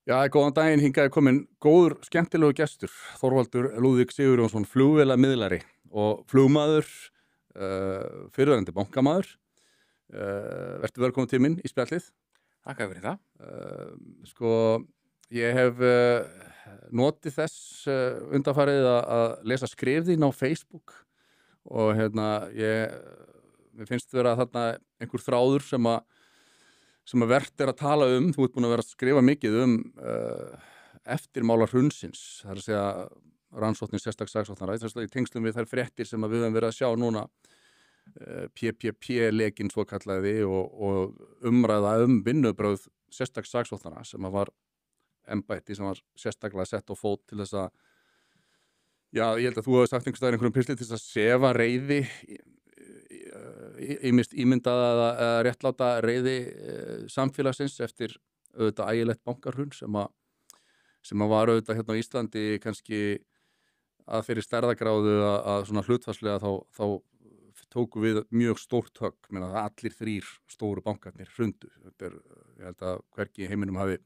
Já, góðan daginn, hingað komin góður, skemmtilegu gestur, Þorvaldur Lúðvík Sigurjónsson, flugvélamiðlari og flugmaður, fyrrverandi bankamaður. Vertu velkomin til minn í spjallið. Þakka fyrir það. Sko, ég hef notið þess undanfarið að lesa skrif þín á Facebook og mér finnst vera þarna einhver þráður sem vert að tala þú ert búin að vera að skrifa mikið eftirmála hrunsins, það er að segja rannsóknin sérstaks saksóknara, í tengslum við þær fréttir sem við höfum verið að sjá núna, PPP-lekinn svokallaði og umræða vinnubrögð sérstaks saksóknara sem var embætti sem var sérstaklega sett á fót til þess að, já, ég held að þú hefur sagt einhverjum pisli til þess að sefa reiði, ýmist ímyndaða eða réttláta reiði samfélagsins eftir auðvitað ægilegt bankahrun sem var auðvitað hérna á Íslandi kannski að fyrir stærðagráðu að svona hlutfallslega þá tóku við mjög stórt högg, meina að allir þrír stóru bankarnir hrundu. Ég held að hvergi í heiminum hafi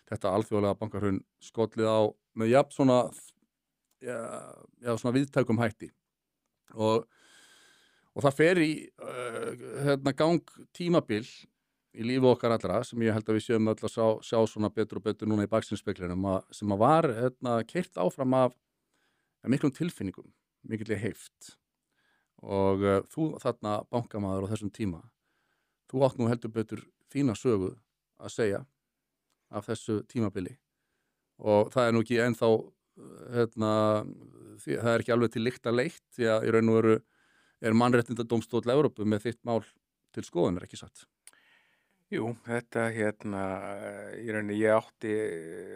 þetta alþjóðlega bankahrun skollið á með jafn svona víðtækum hætti og það fer í gang tímabil í lífi okkar allra sem ég held að við séum öll að sjá svona betur og betur núna í baksinspeglinum sem var keyrt áfram af miklum tilfinningum, mikilli heift og þú þarna bankamaður á þessum tíma, þú átt nú heldur betur fína sögu að segja af þessu tímabili og það er nú ekki ennþá það er ekki alveg til lykta leitt því að í raun og veru er mannréttindadómstóll Evrópu með þitt mál til skoðunar, ekki satt? Jú, þetta í rauninni ég átti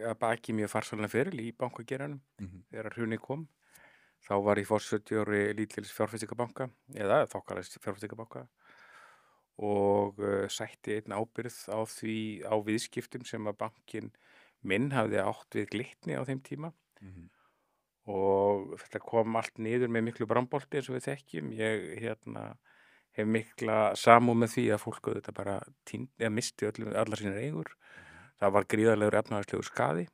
að baki mjög farsælan feril í bankageiranum þegar hrunið kom. Þá var ég forstjóri lítils fjárfestingarbanka eða þokkalegt fjárfestingarbanka og sætti einn ábyrgð á viðskiptum sem að bankinn minn hafði átt við Glitni á þeim tíma. Og þetta kom allt niður með miklu brambolti eins og við þekkjum. Ég hef mikla samúð með því að fólk auðvitað bara misti allar sínar eigur. Það var gríðarlegur efnahagslegur skaði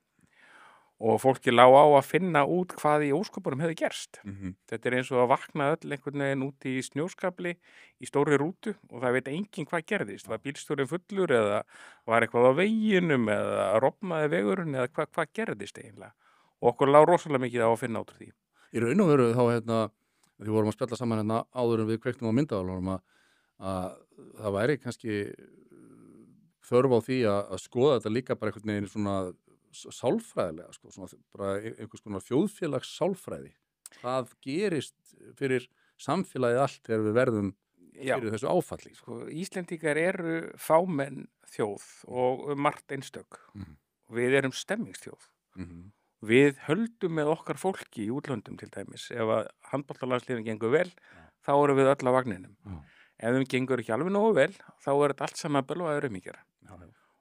og fólki lá á að finna út hvað í ósköpunum hefði gerst. Þetta er eins og að vakna öll einhvern veginn út í snjóskafli í stórri rútu og það veit enginn hvað gerðist. Var bílstjórinn fullur eða var eitthvað á veginum eða rofnaði vegurinn eða hvað gerðist eiginlega. Og okkur lá rosalega mikið á að finna út úr því. Í raun og veru þá því vorum að spjalla saman áður en við kveiktum á myndavélunum að það væri kannski þörf á því að skoða þetta líka bara einhvern veginn svona sálfræðilega, svona bara einhvers konar þjóðfélags sálfræði. Hvað gerist fyrir samfélagið allt þegar við verðum fyrir þessu áfalli? Íslendingar eru fámenn þjóð og margt einstök. Við erum stemmingsþjóð. Við höldum með okkar fólki í útlöndum til dæmis. Ef að handboltalandsliðin gengur vel, þá erum við öll á vagninum. Ef þeim gengur ekki alveg nógu vel, þá er þetta allt saman bölvaður gera.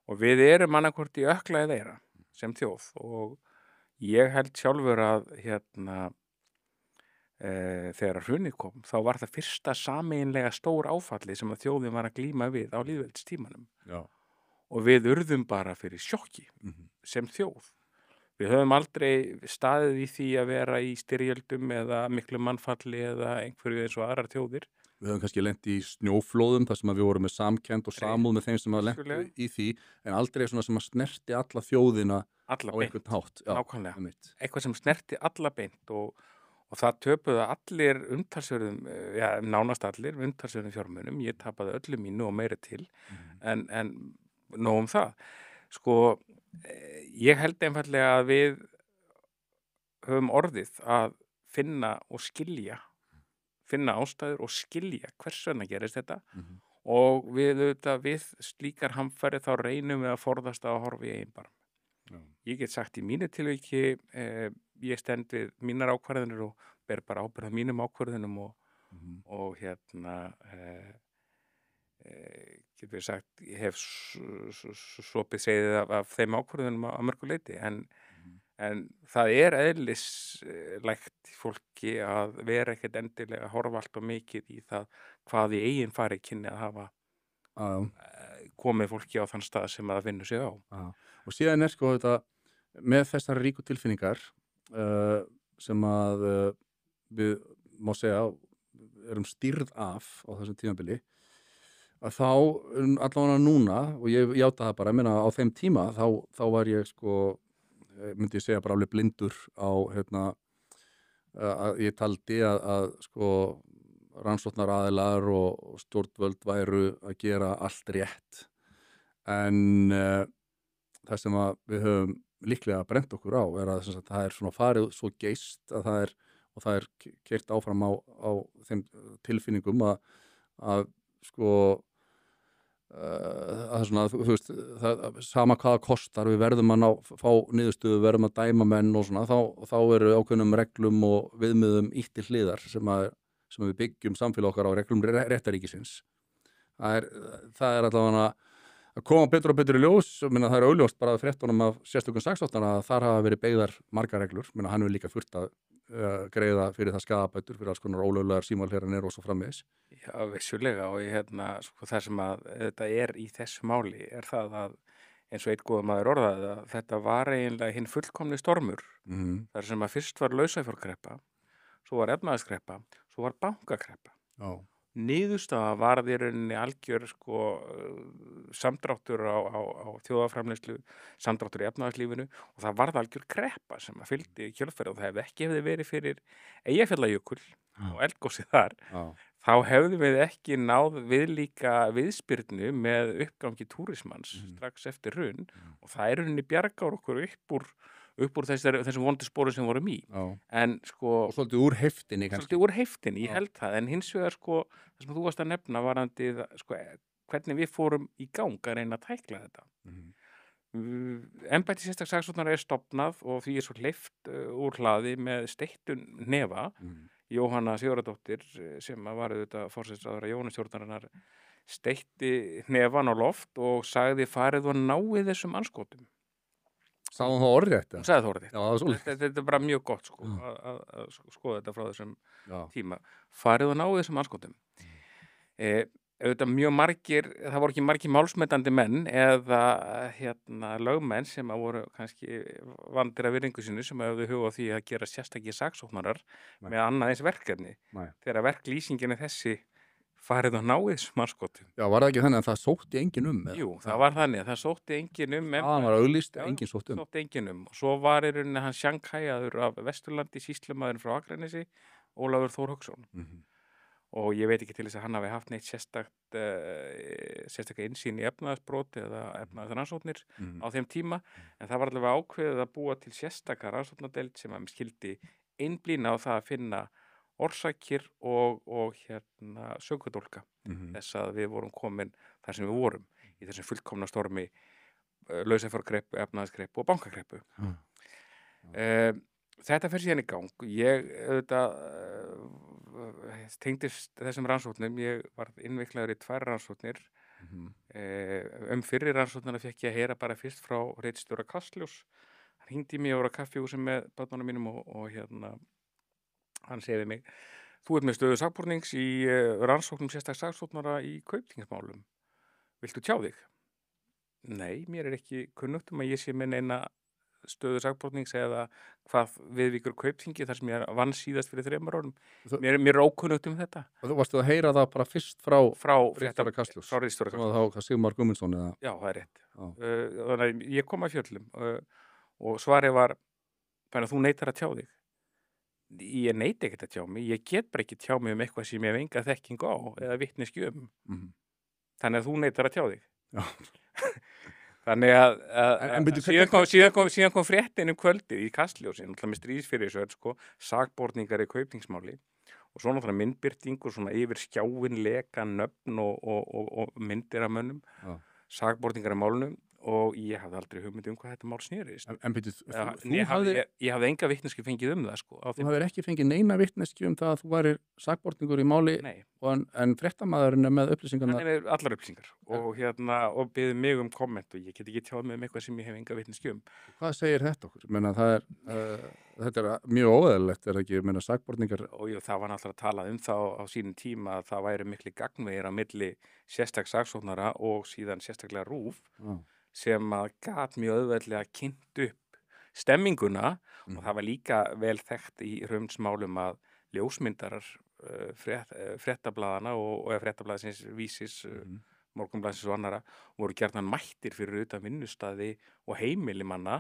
Og við erum annarkvort í ökla eða eira sem þjóð. Og ég held sjálfur að þegar hrunið kom, þá var það fyrsta sameiginlega stór áfalli sem að þjóðin var að glíma við á lýðveldistímanum. Og við urðum bara fyrir sjokki sem þjóð. Við höfum aldrei staðið í því að vera í styrjöldum eða miklu mannfalli eða einhverju eins og aðrar þjóðir. Við höfum kannski lent í snjóflóðum þar sem við vorum með samkennd og samúð með þeim sem að lentu í því, en aldrei svona sem að snerti alla þjóðina á einhvern hátt. Nákvæmlega. Eitthvað sem snerti alla beint og það töpuðu allir umtalsverðum, nánast allir umtalsverðum fjármunum. Ég tapaði öllu mínu og meira til, en nóg það. Ég held einfaldlega að við höfum orðið að finna ástæður og skilja hvers vegna gerist þetta og við slíkar hamfarir þá reynum við að forðast að horfa í eigin barm. Ég get sagt í mínu tilviki, ég stend við mínar ákvarðanir og ber bara ábyrgð á mínum ákvarðunum og getur við sagt, ég hef sopið segið af þeim ákvörðunum að mörgu leyti, en það er eðlislægt fólki að vera ekkert endilega að horfa allt og mikið í það hvað í eigin fari kynni að hafa komið fólki á þann stað sem að vinnur sig á. Og síðan sko þetta með þessar ríku tilfinningar sem að við má segja erum stýrð af á þessum tímabili að þá allavega núna og ég játa það bara, ég meina á þeim tíma þá var ég sko myndi ég segja bara alveg blindur á að ég taldi að sko rannsóknaraðilar og stjórnvöld væru að gera allt rétt en það sem að við höfum líklega brent okkur á að það er svona farið svo geist að það er keyrt áfram á þeim tilfinningum að sko að svona, þú veist, sama hvaða kostar, við verðum að fá niðurstöðu, verðum að dæma menn og svona, þá eru ákveðnum reglum og viðmiðum ýtt til hliðar sem við byggjum samfélag okkar á reglum réttaríkisins. Það er allavega að koma betur og betur í ljós, minna það er augljóst bara fréttunum af sérstökum saksóknara að þar hafa verið beygðar margar reglur, minna hann er líka fullt að greiða fyrir það skaðabætur fyrir alls konar ólöglegar símhleranir og svo framvegis. Já, vissulega og sko, það sem að þetta er í þessu máli er það að eins og einn góður maður orðaði að þetta var eiginlega hinn fullkomni stormur þar sem að fyrst var lausafjárkreppa, svo var efnahagskreppa, svo var bankakreppa. Niðurstaða varð í rauninni algjör sko samdráttur á þjóðarframleiðslu, samdráttur í efnahagslífinu og það varð algjör kreppa sem að fylgdi kjölfarið og það hefði verið fyrir Eyjafjallajökul og eldgosið þar. Þá hefðum við ekki náð viðlíka viðspyrnu með uppgangi túrismans strax eftir hrun og það er rauninni bjargar okkur upp úr þessum vondu sporum sem vorum í. En sko... Og svolítið úr heiftinni kannski. Svolítið úr heiftinni, ég held það. En hins vegar sko, það sem þú varst að nefna varandi sko, hvernig við fórum í gang að reyna að tækla þetta. Embætti sérstaks saksóknara er stofnað og því er svo hleypt úr hlaði með steyttun hnefa. Jóhanna Sigurðardóttir sem var auðvitað forsætisráðherra Jóhannesstjórnarinnar steytti hnefan á loft og sagði farið og náið þessum anskotum. Sagði hún það orðrétt? Hún sagði það orðrétt. Já, það var svolítið. Þetta er bara mjög gott sko, að skoða þetta frá þessum tíma. Farið og náið þessum anskotum. Auðvitað mjög margir, það voru ekki margir málsmetandi menn eða lögmenn sem að voru kannski vandir af virðingu sinni sem hefðu hug á því að gera sérstakir saksóknarar með annað eins verkefni. Þegar verklýsingin er þessi farið og náið þessum anskotum. Já, var það ekki þannig að það sótti enginn um? Jú, það var þannig að það sótti enginn um. Það var auglýst, enginn sótti um. Sótti enginn um. Og svo var í rauninni hann sjanghæjaður af Vesturlandi, sýslumaðurinn frá Akranesi, Ólafur Þór Hauksson. Og ég veit ekki til þess að hann hafi haft neitt sérstaklega innsýn í efnahagsbrot eða efnahagsrannsóknir á þeim tíma, en það var allavega ákveðið að búa til sérstakar rannsóknardeild sem að skildi einblína á það að finna orsakir og sökudólka þess að við vorum komin þar sem við vorum í þessum fullkomna stormi lausafjárkreppu, efnahagskreppu og bankakreppu. Þetta fer síðan í gang. Ég auðvitað tengdist þessum rannsóknum, ég var innviklaður í 2 rannsóknir. Fyrri rannsóknina fékk ég að heyra bara fyrst frá ritstjóra Kastljós. Hann hringdi í mig og var á kaffihúsi með börnunum mínum og hann segði mig, þú ert með stöðu sakbornings í rannsóknum sérstaks saksóknara í kaupþingsmálum. Viltu tjá þig? Nei, mér er ekki kunnugt um að ég sé með neina stöðu sakbornings eða hvað viðvíkur kaupþingi þar sem ég vann síðast fyrir 3 árum. Mér er ókunnugt um þetta. Og þú varstu að heyra það bara fyrst frá ritstjóra Kastljós. Frá ritstjóra Kastljós. Þá Sigmar Guðmundsson eða? Já, það er rétt. Þannig að ég kom að fjöllum og svarið var, þannig að þú neitar að tjá þig. Ég neiti ekkert að tjá mig, ég get bara ekki tjá mig um eitthvað sem ég hef enga þekkingu á eða vitneskju um. Þannig að þú neitar að tjá þig. Þannig að síðan kom fréttin kvöldið í Kastljósi, náttúrulega með stríðsfyrirsögn, sko, sakborningar í kaupþingsmáli og svo náttúrulega myndbirtingur svona yfir skjáin, leka, nöfn og myndir af mönnum, sakborningar í málunum og ég hafði aldrei hugmynd hvað þetta mál snerist. En byrju, Ég hafði enga vitneskju fengið það, sko. Þú hafðir ekki fengið neina vitneskju það að þú værir sakborningur í máli. Nei. En fréttamaðurinn með upplýsingarnar? Hann með allar upplýsingar og biður mig komment og ég get ekki tjáð mig eitthvað sem ég hef enga vitneskju Hvað segir þetta okkur? Menna, þetta mjög óeðlilegt, ekki? Menna, sakborningar... Og það var náttúrulega talað það á sínum tíma að það væri mikli gagnvegir á milli sérstaklega saksóknara og síðan sérstaklega RÚV sem að gat mjög auðveldlega kynnt upp stemminguna og það var líka vel þekkt í hraunsmálum að ljósmyndarar fréttablaðana og fréttablaðsins Vísis, Morgunblaðsins og annara voru gjarnan mættir fyrir utan vinnustaði og heimili manna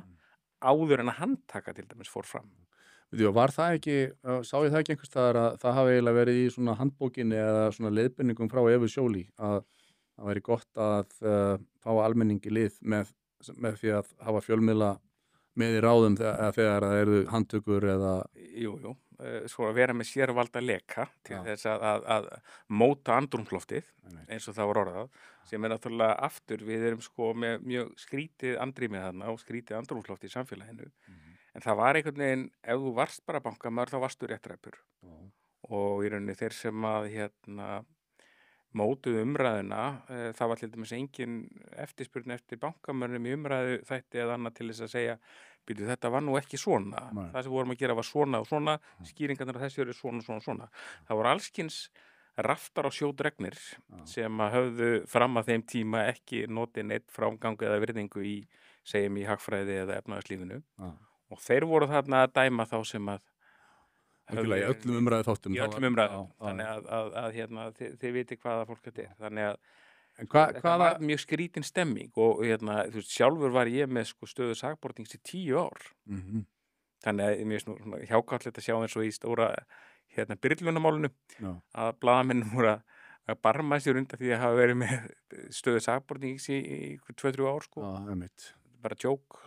áður en að handtaka til dæmis fór fram. Var það ekki, sá ég það ekki einhvers staðar að það hafi eiginlega verið í svona handbókinni eða svona leiðbeiningum frá Evu Joly að það væri gott að fá almenningi lið með því að hafa fjölmiðla með í ráðum þegar það eru handtökur eða... Jú, svo að vera með sérvalda leka til þess að móta andrúmsloftið eins og það var orðað sem náttúrulega aftur við erum sko með mjög skrítið andrýmið þarna og skrítið andrúmsloftið í samfélaginu en það var einhvern veginn, ef þú varst bara bankamaður þá varstu réttræpur og í rauninni þeir sem að mótuðu umræðuna, það var til dæmis engin eftirspurn eftir bankamönnum í umræðu þætti eða annað til þess að segja býtu þetta var nú ekki svona. Nei. Það sem vorum að gera var svona og svona, skýringarnar þessi eru svona. Það voru allskins raftar á sjódregnir sem að höfðu fram að þeim tíma ekki notið neitt framgang eða virðingu í, segjum í hagfræði eða efnahagslífinu. Og þeir voru þarna að dæma þá sem að í öllum umræðu þáttum. Í öllum umræðu, þannig að þið viti hvaða fólk þetta er. Þannig að þetta var mjög skrítin stemming og þú veist, sjálfur var ég með stöðu sakbornings í 10 ár. Þannig að mér er svona hjákátlegt að sjá eins og í stóra byrjlunamálinu að blaðamenn voru að barma sér undan því að hafa verið með stöðu sakbornings í 2-3 ár sko. Bara djók.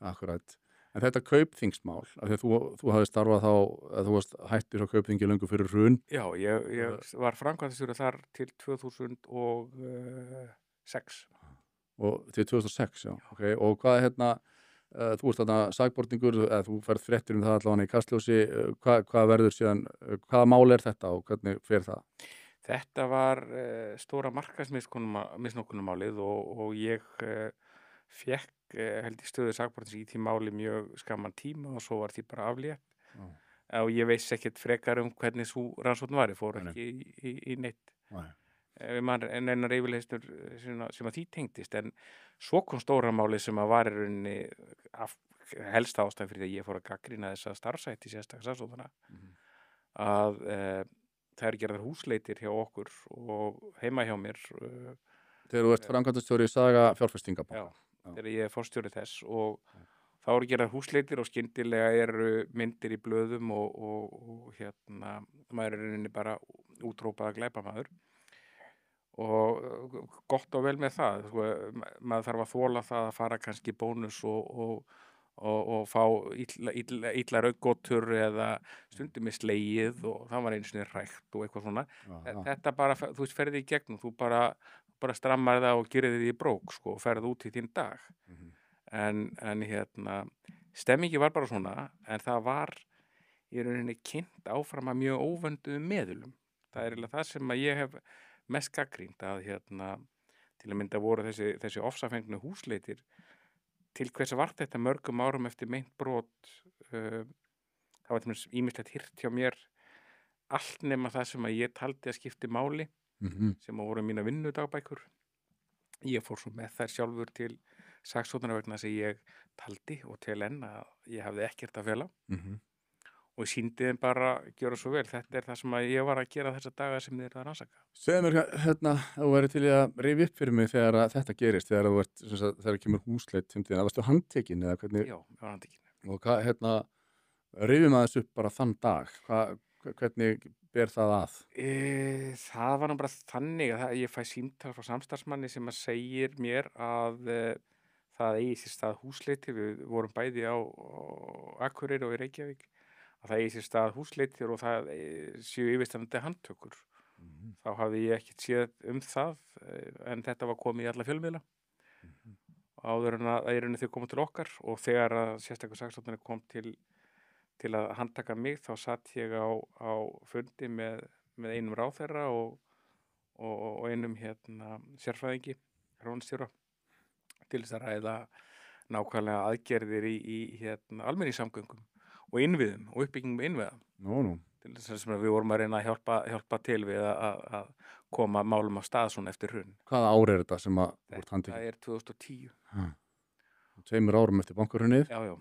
Akkurat. En þetta kaupþingsmál, af því að þú hafði starfað þá, að þú varst hættur á kaupþingi löngu fyrir hrun. Já, ég var framkvæmdastjóri þar til 2006. Og til 2006, já. Okay. Og hvað þú ert þarna sakborningur, eða þú ferð fréttir það allavega í Kastljósi, hvað verður síðan, hvaða mál er þetta og hvernig fer það? Þetta var stóra markaðsmisnokkunarmálið og ég fékk held í stöðu sakbornings í því máli mjög skamman tíma og svo var því bara aflétt og ég veist ekkert frekar hvernig svo rannsókn var, ég fór ekki í neitt en einar yfirleystur sem að því tengdist en svo kom stóra máli sem að var í rauninni helst ástæðan fyrir því að ég fór að gagnrýna þessa starfsætti sérstaklega saksóknara að það eru gerðar húsleitir hjá okkur og heima hjá mér Þegar þú ert framkvæmdastjóri Saga fjárfestingabanka. Þegar ég er forstjóri þess og þá eru gerðar húsleitir og skyndilega eru myndir í blöðum og maður er rauninni bara útrópaða glæpamaður og gott og vel með það maður þarf að þola það að fara kannski bónus og fá illa rauggotur eða stundum með slegið og það var einu sinni rækt og eitthvað svona þetta bara, þú veist, ferði í gegnum þú bara strammar það og gerir þið í brók og ferði út í þinn dag en stemmingi var bara svona en það var í rauninni kynnt áfram að mjög óvönduðum meðulum það er eiginlega það sem að ég hef mest gagnrýnt að til að mynda voru þessi ofsafengnu húsleitir til hvers var þetta mörgum árum eftir meint brot það var ýmislegt hirt hjá mér allt nema það sem að ég taldi að skipti máli sem voru mína vinnudagbækur ég fór svo með þær sjálfur til saksóknara vegna þess að ég taldi og til enn að ég hafði ekkert að fela og sýndi þeim bara gjöra svo vel þetta er það sem að ég var að gera þessa daga sem þið eru að rannsaka. Segðu mér þú væri til að rifja upp fyrir mig þegar þetta gerist þegar kemur húsleit varstu handtekinn eða hvernig? Já, ég var handtekinn. Og rifjum að þessu upp bara þann dag hvernig ber það að? Það var nú bara þannig að ég fæ símtal frá samstarfsmanni sem að segir mér að það eigi sér stað húsleitir við vorum bæði á Akureyri og í Reykjavík að það eigi sér stað húsleitir og það séu yfirstandandi handtökur þá hafði ég ekkert séð það en þetta var komið í alla fjölmiðla áður en að í rauninni þau komu til okkar og þegar að sérstakur saksóknari kom til að handtaka mig þá satt ég á fundi með einum ráðherra og einum sérfræðingi, ráðuneytisstjóra, til þess að ræða nákvæmlega aðgerðir í almenningssamgöngum og innviðum og uppbyggingum innviða. Til þess að við vorum að reyna að hjálpa til við að koma málum á stað svona eftir hrun. Hvaða ár er þetta sem að þú ert handtekinn? Það er 2010. 2 árum eftir bankahrunið. Já.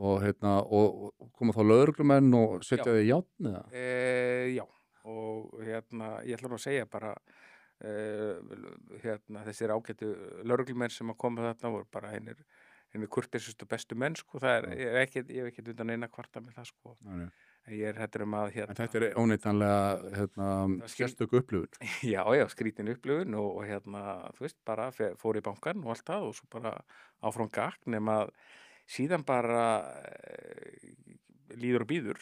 Og koma þá lögreglumenn og setja þig í járn eða? Já, og ég ætla nú að segja bara þessir ágætu lögreglumenn sem að koma þarna voru bara einir kurteisustu bestu menn, sko. Það ég hef ekkert undan eina kvarta með það, sko. Nei. En ég er hættur að En þetta er óneitanlega sérstök upplifun. Já, skrítin upplifun og þú veist, bara fór í bankann og allt það og svo bara áfram gagn nema síðan bara líður og býður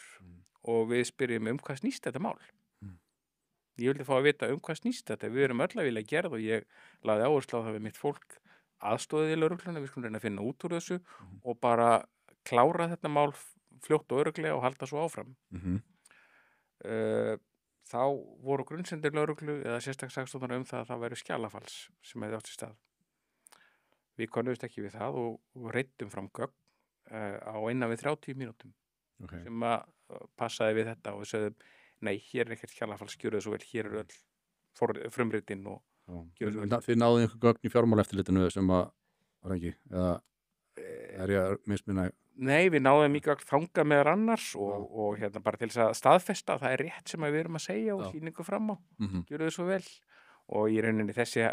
og við spyrjum hvað snýst þetta mál. Ég vildi fá að vita hvað snýst þetta. Við erum öll að vilja gera og ég lagði áherslu á það við mitt fólk aðstoðið í lögregluna, við skulum reyna að finna út úr þessu og bara klára þetta mál fljótt og örugglega og halda svo áfram. Þá voru grunnsendir lögreglu eða sérstaklega saksóknara það að það væri skjalafals sem hefði átt sér stað. Við konnuðust ekki við það og reittum fram gögn á innan við 30 mínútum sem að passaði við þetta og við sögðum, nei, hér er ekkert skjalafals, gjörðu svo vel, hér eru öll frumritin og gjörðu vel. Þið náðu einhver gögn í fjármálaeftirlitinu sem að var ekki, eða er ég að mismuna? Nei, við náðum í gögn þanga meðal annars og bara til þess að staðfesta að það er rétt sem við erum að segja og sýningu fram á, gjörðu svo vel og í rauninni þessi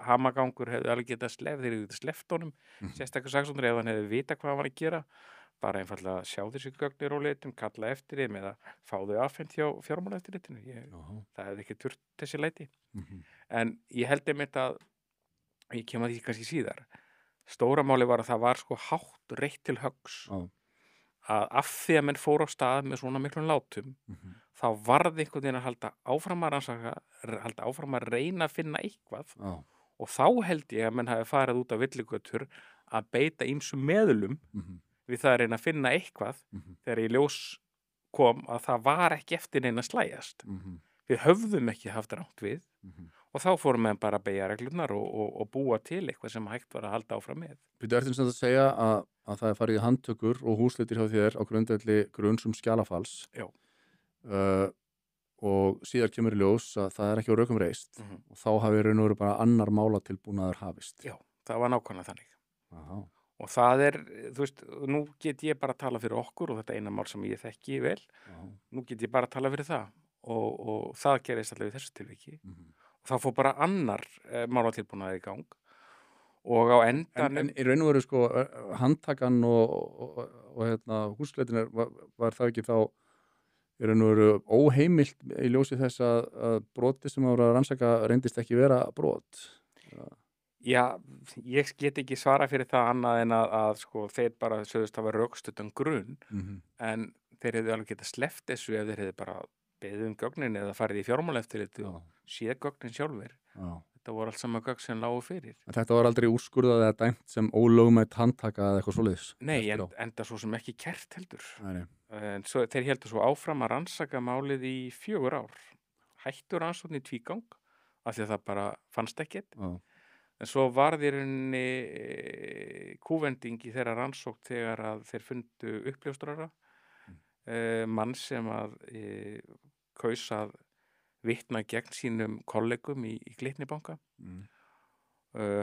hamagangur hefði alveg getað þeir hefði sleppt honum, sérstaklega saksóknari ef hann hefði vita hvað hann var að gera, bara einfallega sjá þessi gögnir á leitum, kalla eftir þeim eða fá þau afhent hjá fjármálaeftirlitinu. Það hefði ekki þurft þessi leiti. En ég held einmitt að, ég kem að því kannski síðar, stóra máli var að það var sko hátt reitt til höggs að af því að menn fór á stað með svona miklum látum, þá varði einhvern veginn að halda áfram að rannsaka, halda áfram að reyna að finna eitthvað og þá held ég að menn hafi farið út á villigötur að beita ýmsum meðulum við það að reyna að finna eitthvað þegar í ljós kom að það var ekki eftir neina slægjast. Við höfðum ekki haft rangt við og þá fórum við bara að beygja reglurnar og búa til eitthvað sem hægt var að halda áfram með. Þú ert að segja að það er farið í handtökur og húsleitir hjá þér á grundvelli grunns skjalafals. Já. Og síðar kemur í ljós að það er ekki á rökum reist og þá hafi raun og veru bara annar málatilbúnaður hafist. Já, það var nákvæmlega þannig. Aha. Og það þú veist, nú get ég bara að tala fyrir okkur og þetta eina mál sem ég þekki vel, nú get ég bara að tala fyrir það og það gerist allavega í þessu tilviki og þá fór bara annar málatilbúnaður í gang og á endanum... En í raun og veru sko handtakan og húsleitin var það ekki þá í raun og veru óheimilt í ljósi þess að broti sem voru að rannsaka reyndist ekki vera brot? Já, ég get ekki svara fyrir það annað en að sko, þeir bara sögðust að vera rökstuddan grunn en þeir hefðu alveg getað sleppt þessu ef þeir hefðu bara beðið gögnin eða farið í fjármálaeftirlitið og séð gögnin sjálfur. Þetta voru allt saman gögn sem lágu fyrir. En þetta var aldrei úrskurðað eða dæmt sem ólögmætt handtaka eða eitthvað svoleiðis? Nei, enda svo sem ekki kært heldur. Nei. En þeir heldur svo áfram að rannsaka málið í 4 ár. Hættu rannsókn í tvígang af því að það bara fannst ekkert. En svo varð í rauninni kúvending í þeirra rannsókn þegar að þeir fundu uppljóstrara, mann sem að kaus að vitna gegn sínum kollegum í Glitnibanka.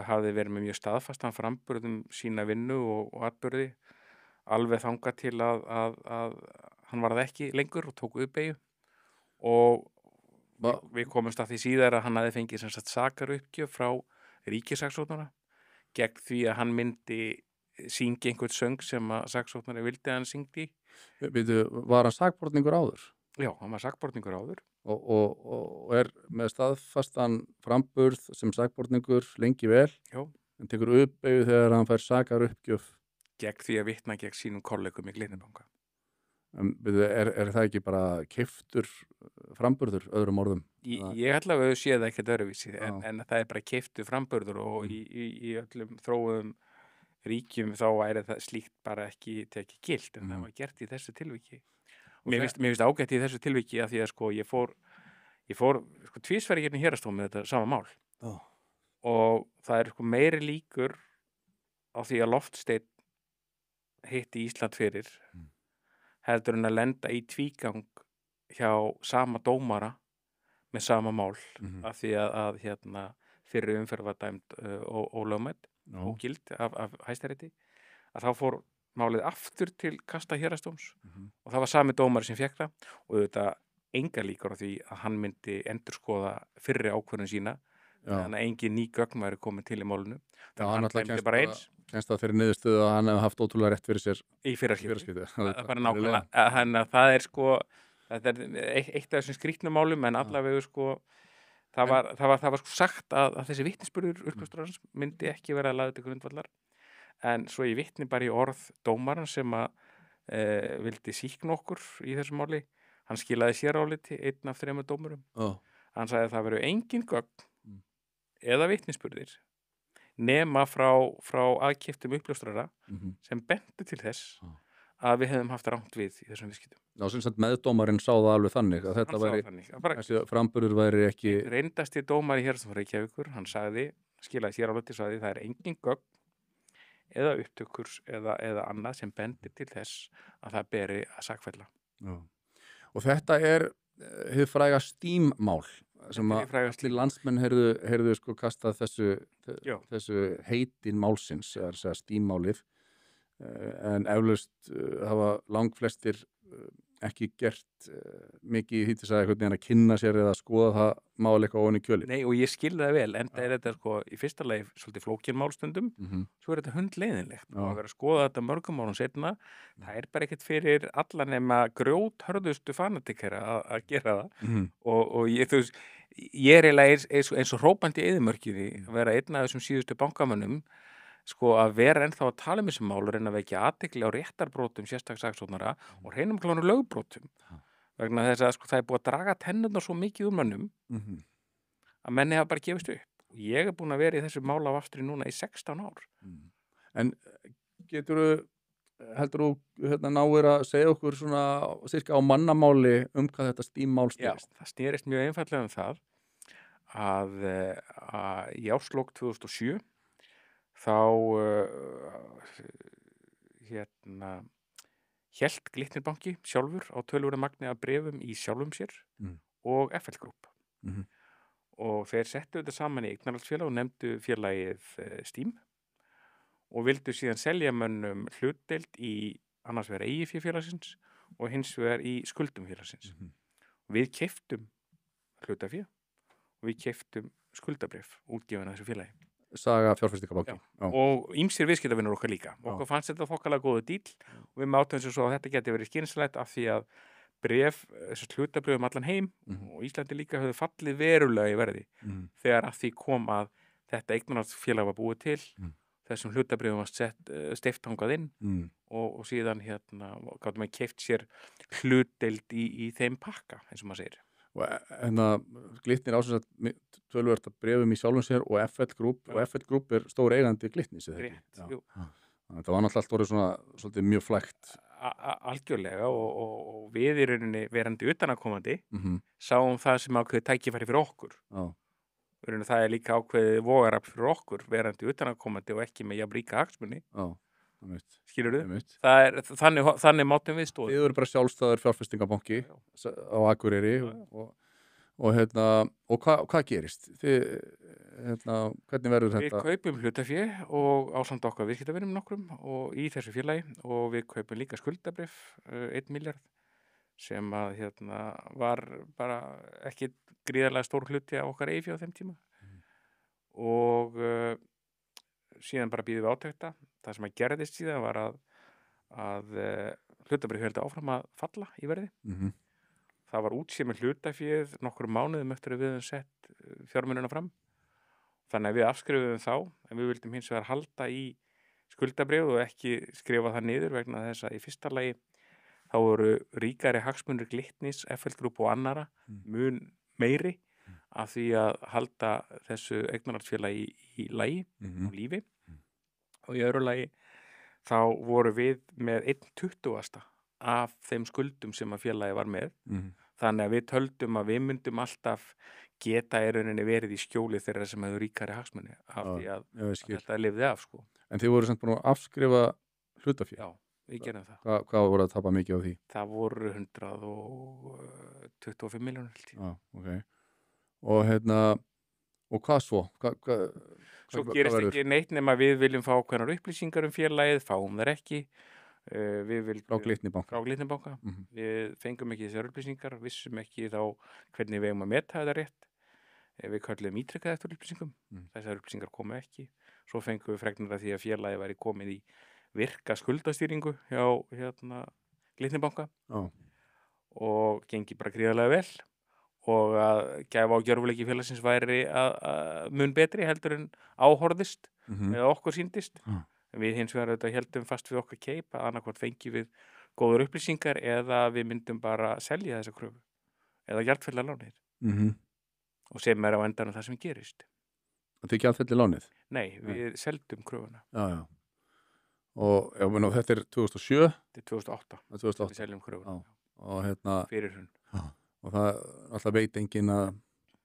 Hafði verið með mjög staðfastan framburðum sína vinnu og atburði, alveg þangað til að hann varð ekki lengur og tók uppbeygju og við komumst að því síðar að hann hafði fengið sem sagt sakaruppgjöf frá ríkissaksóknara gegn því að hann myndi syngja einhvern söng sem að saksóknari vildi að hann syngdi. Var hann sakborningur áður? Já, hann var sakborningur áður. Og er með staðfastan framburð sem sakborningur lengi vel? Já. En tekur uppbeygju þegar hann fær sakaruppgjöf? Gegn því að vitna gegn sínum kollegum í Glitnibanka. Er það ekki bara keyptur framburður, öðrum orðum? Ég allavega sé það ekkert öðruvísi, Já. en það bara keyptur framburður og í öllum þróuðum ríkjum þá væri það slíkt bara ekki tekið gilt, en það var gert í þessu tilviki. Og mér finnst ágætt í þessu tilviki af því að sko ég fór sko tvisvar í héraðsdóm með þetta sama mál. Og það sko meiri líkur á því að Loftsteinn hitti Ísland fyrir heldur en að lenda í tvígang hjá sama dómara með sama mál af því að fyrri umferð var dæmd ólögmæt, ógild af Hæstarétti, að þá fór málið aftur til kasta héraðsdóms og það var sami dómari sem fékk það og auðvitað engar líkur á því að hann myndi endurskoða fyrri ákvörðun sína þannig að engin ný gögn væri komin til í málinu. Hann alltaf kennst það þeirri niðurstöðu að hann hefði haft ótrúlega rétt fyrir sér í fyrraskipti. Bara nákvæmlega. Þannig að það sko, þetta eitt af þessum skrýtnu málum en allavega sko, það var sko sagt að þessi vitnisburður uppljóstrarans myndi ekki vera lagður til grundvallar. En svo ég vitni bara í orð dómaran sem að vildi sýkna okkur í þessu máli. Hann skilaði séráliti, 1 af 3 dómurum. Hann sagði að það veru engin gögn eða vitnisburðir nema frá aðkeyptum uppljóstrara sem bentu til þess að við hefðum haft rangt við í þessum viðskiptum. Já, sem sagt meðdómarinn sá það alveg þannig að þetta væri, þessi framburður væri ekki... Reyndasti dómari héraðsdóms Reykjavíkur, hann skilaði séráliti, sagði það engin gögn eða upptökur eða annað sem bendir til þess að það beri að sakfella. Já. Og þetta hið fræga Steam-mál sem að allir landsmenn heyrðu sko kastað þessu heitin málsins, eða Steam-málið, en eflaust hafa langflestir ekki gert mikið í þess að kynna sér eða skoða það mál eitthvað ofan í kjölinn. Nei, og ég skilði það vel, enda þetta sko í fyrsta lagi svolítið flókin málstundum, svo þetta hundleiðinlegt og að vera að skoða þetta mörgum árum seinna, það bara ekkert fyrir alla nema grjóthörðustu fanatikera að gera það og ég eiginlega eins og hrópandi í eyðimörkinni að vera einn af þessum síðustu bankamönnum sko að vera ennþá að tala um þessi mál og reyna að vekja athygli á réttarbrotum sérstaklega saksóknara og hreinum klónu lögbrotum vegna þess að sko það búið að draga tennurnar svo mikið úr mönnum að menni hafa bara gefist upp og ég búin að vera í þessu mála af afstri núna í 16 ár. En heldur þú náir að segja okkur svona cirka á mannamáli hvað þetta Steam-mál snerist? Já, það snerist mjög einfallega það að í árslok 2007 þá hélt Glitnir banki sjálfur á töluverðu magni af bréfum í sjálfum sér og FL Group og þeir settu þetta saman í eignarhaldsfélag og nefndu félagið Steam og vildu síðan selja mönnum hlutdeild í annars vegar eigið fé félagsins og hins vegar í skuldum félagsins. Við keyptum hlutafé og við keyptum skuldabréf útgefin að þessu félagi. Saga fjárfestingarbanki. Og ýmsir viðskiptavinir okkar líka. Okkur fannst þetta þokkalega góður díl og við mátum þessu svo að þetta geti verið skynsamlegt af því að þessu hlutabréfum allan heim og Íslandi líka höfðu fallið verulega í verði þegar að því kom að þetta eignarhaldsfélag var búið til þessum hlutabréfum var steypt þangað inn og síðan gátum við keypt sér hlutdeild í þeim pakka eins og maður segir. Og Glitnir ásins að töluvert að bréfum í sjálfum sér og FL Group stór eigandi Glitnis eða ekki? Rétt, jú. Það var náttúrulega allt orðið svona svolítið mjög flægt. Algjörlega og við í rauninni verandi utanakomandi sáum það sem ákveðið tækifæri fyrir okkur. Það líka ákveðið vogarafl fyrir okkur verandi utanakomandi og ekki með jafn ríka hagsmuni. Skilurðu? Þannig mátum við stóð. Þið eru bara sjálfstæður fjárfestingarbanki á Akureyri og hvað gerist? Hvernig verður þetta? Við kaupum hlutafé og ásamt okkar viðskiptavinum nokkrum og í þessu félagi og við kaupum líka skuldabréf 1 milljarð sem að var bara ekki gríðarlega stór hluti á okkar eigið fé á þeim tíma og síðan bara býðum við átekta. Það sem að gerðist síðan var að hlutabréf héldu áfram að falla í verði. Það var útséð með hlutaféð nokkrum mánuðum eftir að við höfum sett fjármunina fram. Þannig að við afskrifuðum þá, en við vildum hins vegar halda í skuldabréf og ekki skrifa það niður vegna þess að í fyrsta lagi þá voru ríkari hagsmunir Glitnis, FL Group og annara mun meiri af því að halda þessu eignarhaldsfélagi í lagi og lífi og í öðru lagi þá voru við með 1/20 af þeim skuldum sem að félagi var með þannig að við töldum að við myndum alltaf geta í rauninni verið í skjóli þeirra sem hefur ríkari hagsmuni af því að þetta lifði af sko. En þið voru samt búin að afskrifa hlutafé? Já, við gerum það. Hvað voru að tapa mikið á því? Það voru 125 milljónir held ég. Já, ok. Og hvað svo? Svo gerist ekki neitt nema við viljum fá hvernar upplýsingar félagið, fáum þær ekki. Frá Glitni banka. Við fengum ekki þessar upplýsingar, vissum ekki þá hvernig við eigum að meta þetta rétt. Við kölluðum ítrekkað eftir upplýsingum, þessar upplýsingar komu ekki. Svo fengum við fregnir af því að félagið væri komið í virka skuldastýringu hjá Glitni banka og gengi bara gríðarlega vel og að gæfa á gjörfuleiki félagsins væri að mun betri heldur en áhorðist eða okkur sýndist. Við hins vegar auðvitað heldum fast við okkar keip að annarkvort fengi við góður upplýsingar eða við myndum bara selja þessa kröfu eða gjaldfella lánið. Og sem á endanum það sem gerist. Þið gjaldfelli lánið? Nei, við seldum kröfuna. Já. Og þetta er 2007? Þetta er 2008. Við seljum kröfuna. Og fyrir hrun. Og það alltaf veit enginn að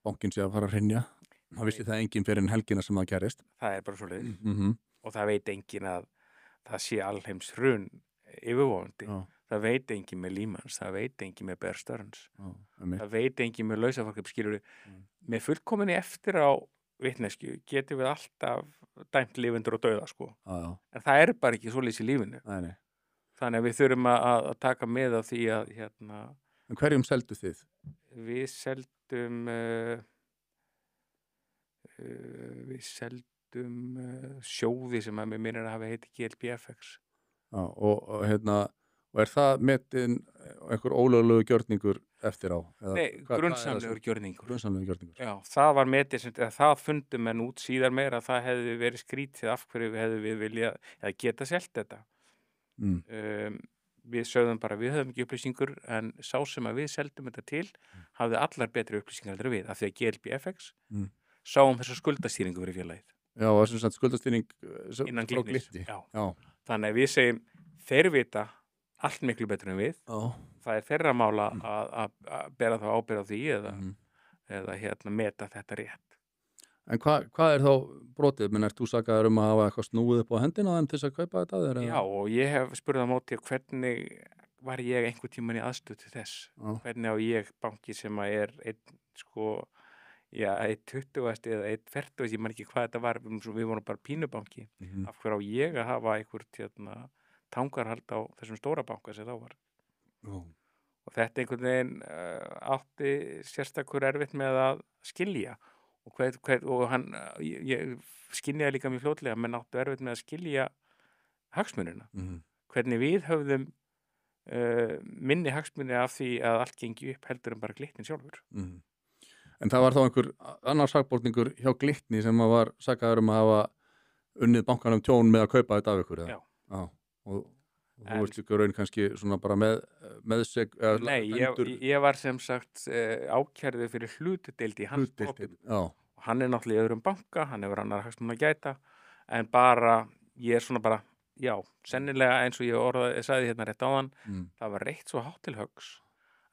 bankinn sé að fara að hrynja. Það vissi það enginn fyrir en helgina sem það gerist. Það er bara svoleiðis. Og það veit enginn að það sé alheims hrun yfirvofandi. Það veit enginn með Lehmans, það veit enginn með Bear Stearns. Það veit enginn með lausafólk skilur við. Með fullkominni eftir á vitneskju getum við alltaf dæmt lifendur og dauða sko. En það er bara ekki svoleiðis í lífinu. Nei. Þannig að við þurfum að taka með á því að En hverjum seldu þið? Við seldum sjóði sem að mér minnir að hafa heiti GLBFX. Og er það metin einhver ólöglegu gjörningur eftir á? Nei, grunnsamlegur gjörningur. Já, það var metið sem það fundum menn út síðar meira að það hefði verið skrítið af hverju hefði við viljað að geta selt þetta. Við sögðum bara við höfum ekki upplýsingur en sá sem að við seldum þetta til hafði allar betri upplýsingar heldur við af því að GLBFX sáum þessa skuldastýringu fyrir félagið. Já, og þessum skuldastýring innan Glitnis. Já. Þannig að við segjum þeir vita allt miklu betur en við. Það er þeirra mála að bera þá ábyrgð á því eða meta þetta rétt. En hvað er þá brotið? Ert þú sakaður að hafa eitthvað snúið upp á hendina á þeim til að kaupa þetta? Já, og ég hef spurð á móti hvernig var ég einhver tímann í aðstöð til þess? Hvernig á ég banki sem að er einn 20 eða 140, ég man ekki hvað þetta var, við vorum bara pínubanki. Af hverju á ég að hafa einhvert tangarhald á þessum stóra banka sem þá var. Og þetta einhvern veginn átti sérstakur erfitt með að skilja. Og ég skynjaði líka mjög fljótlega, menn áttu erfitt með að skilja hagsmunina. Hvernig við höfðum minni hagsmuni af því að allt gengi upp heldur en bara Glitni sjálfur. En það var þá einhver annar sakborningur hjá Glitni sem var sakaður að hafa unnið bankanum tjón með að kaupa þetta af ykkur? Já. Og þú veist ykkur raun kannski svona bara með sig? Nei, ég var sem sagt ákærður fyrir hlutdeild í hans stofnun. Og hann er náttúrulega í öðrum banka, hann hefur annar hagsmuna að gæta, en bara, ég er svona bara, já, sennilega eins og ég sagði hérna rétt áðan, það var reitt svo hátt til höggs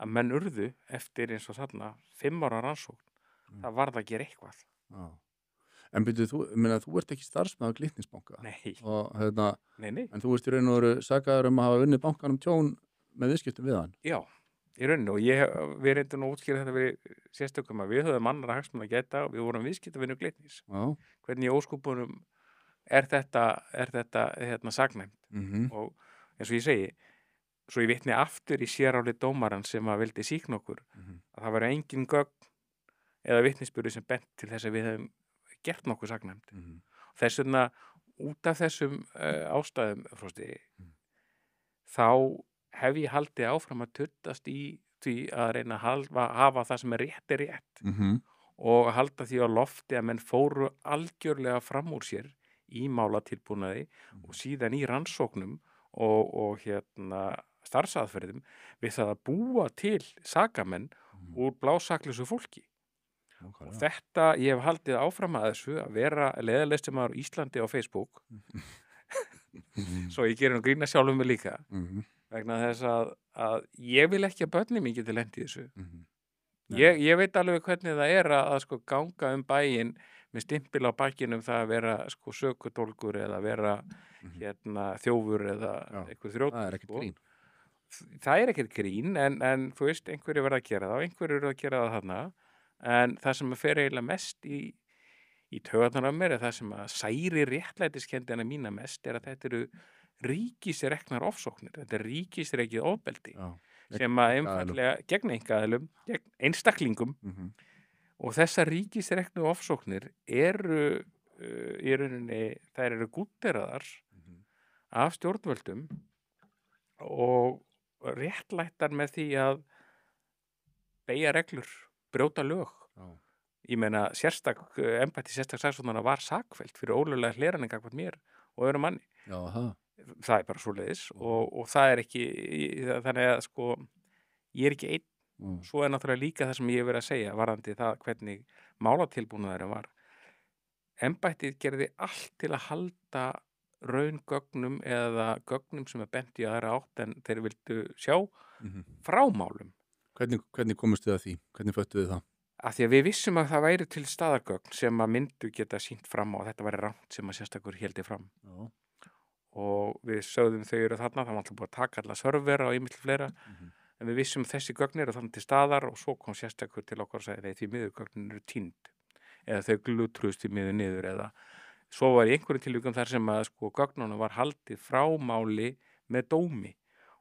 að menn urðu eftir eins og þarna 5 ára rannsókn, það varð að gera eitthvað. En byrju, þú ert ekki starfsmaður Glitnisbanka. Nei. Nei. En þú ert í raun og veru sakaður að hafa unnið bankanum tjón með viðskiptum við hann. Já, í rauninu og við reyndum að útskýra þetta við sérstökum að við höfum annara hagsmuna að gæta og við vorum viðskiptavinur Glitnis. Hvernig í óskupunum er þetta saknæmt. Og eins og ég segi, svo ég vitni aftur í séráli dómaran sem að vildi sýkna okkur að það var engin gögn eða vitnisburður sem bent til þess að við hefum gert nokkuð saknæmt. Þess vegna út af þessum ástæðum Frosti, þá hef ég haldið áfram að tuttast í því að reyna að hafa það sem er rétt og halda því á lofti að menn fóru algjörlega fram úr sér í málatilbúnaði og síðan í rannsóknum og starfsaðferðum við það að búa til sakamenn úr blásaklausu fólki. Og þetta, ég hef haldið áfram að þessu að vera leiðarleiðstur maður á Íslandi á Facebook svo ég gerir nú grína sjálfum mig líka vegna þess að ég vil ekki að börnin mín geti lent í þessu. Ég veit alveg hvernig það er að sko ganga bæinn með stimpil á bakinu það að vera sko sökudólgur eða vera þjófur eða einhver þrjótt. Það er ekkert grín. Það er ekkert grín en þú veist, einhverju verða að gera það og einhverju eru að gera það þarna. En það sem fer eiginlega mest í taugarnar af mér er það sem að særi réttlætiskendina mína mest er að þetta eru ríkisreknar ofsóknir. Þetta er ríkisrekið ofbeldi sem að einfaldlega gegn einkaaðilum, gegn einstaklingum og þessar ríkisreknu ofsóknir eru í rauninni, þær eru gútteraðar af stjórnvöldum og réttlættar með því að beygja reglur, brjóta lög. Ég meina, embætti sérstaks saksóknara var sakfellt fyrir ólöglega hleranir gagnvart mér og öðrum manni. Það er bara svoleiðis og það er ekki, þannig að sko, ég er ekki einn. Svo er náttúrulega líka það sem ég hef verið að segja varðandi það hvernig málatilbúnaðurinn var. Embættið gerði allt til að halda raungögnum eða gögnum sem bent í aðra átt en þeir vildu sjá frá málum. Hvernig komust þið að því? Hvernig föttuð þið það? Af því að við vissum að það væri til staðargögn sem að myndu geta sýnt fram á að þetta væri rangt sem að sérstakur héldi fram. Og við sögðum þau eru þarna, það var alltaf búið að taka alla servera og ýmislegt fleira, en við vissum þessi gögn eru þannig til staðar og svo kom sérstakur til okkar og sagði nei, því miður gögnin eru týnd eða þau glútrust því miður niður eða svo var í einhverjum tilvíkum þar sem að sko gögnunum var haldið frá máli með dómi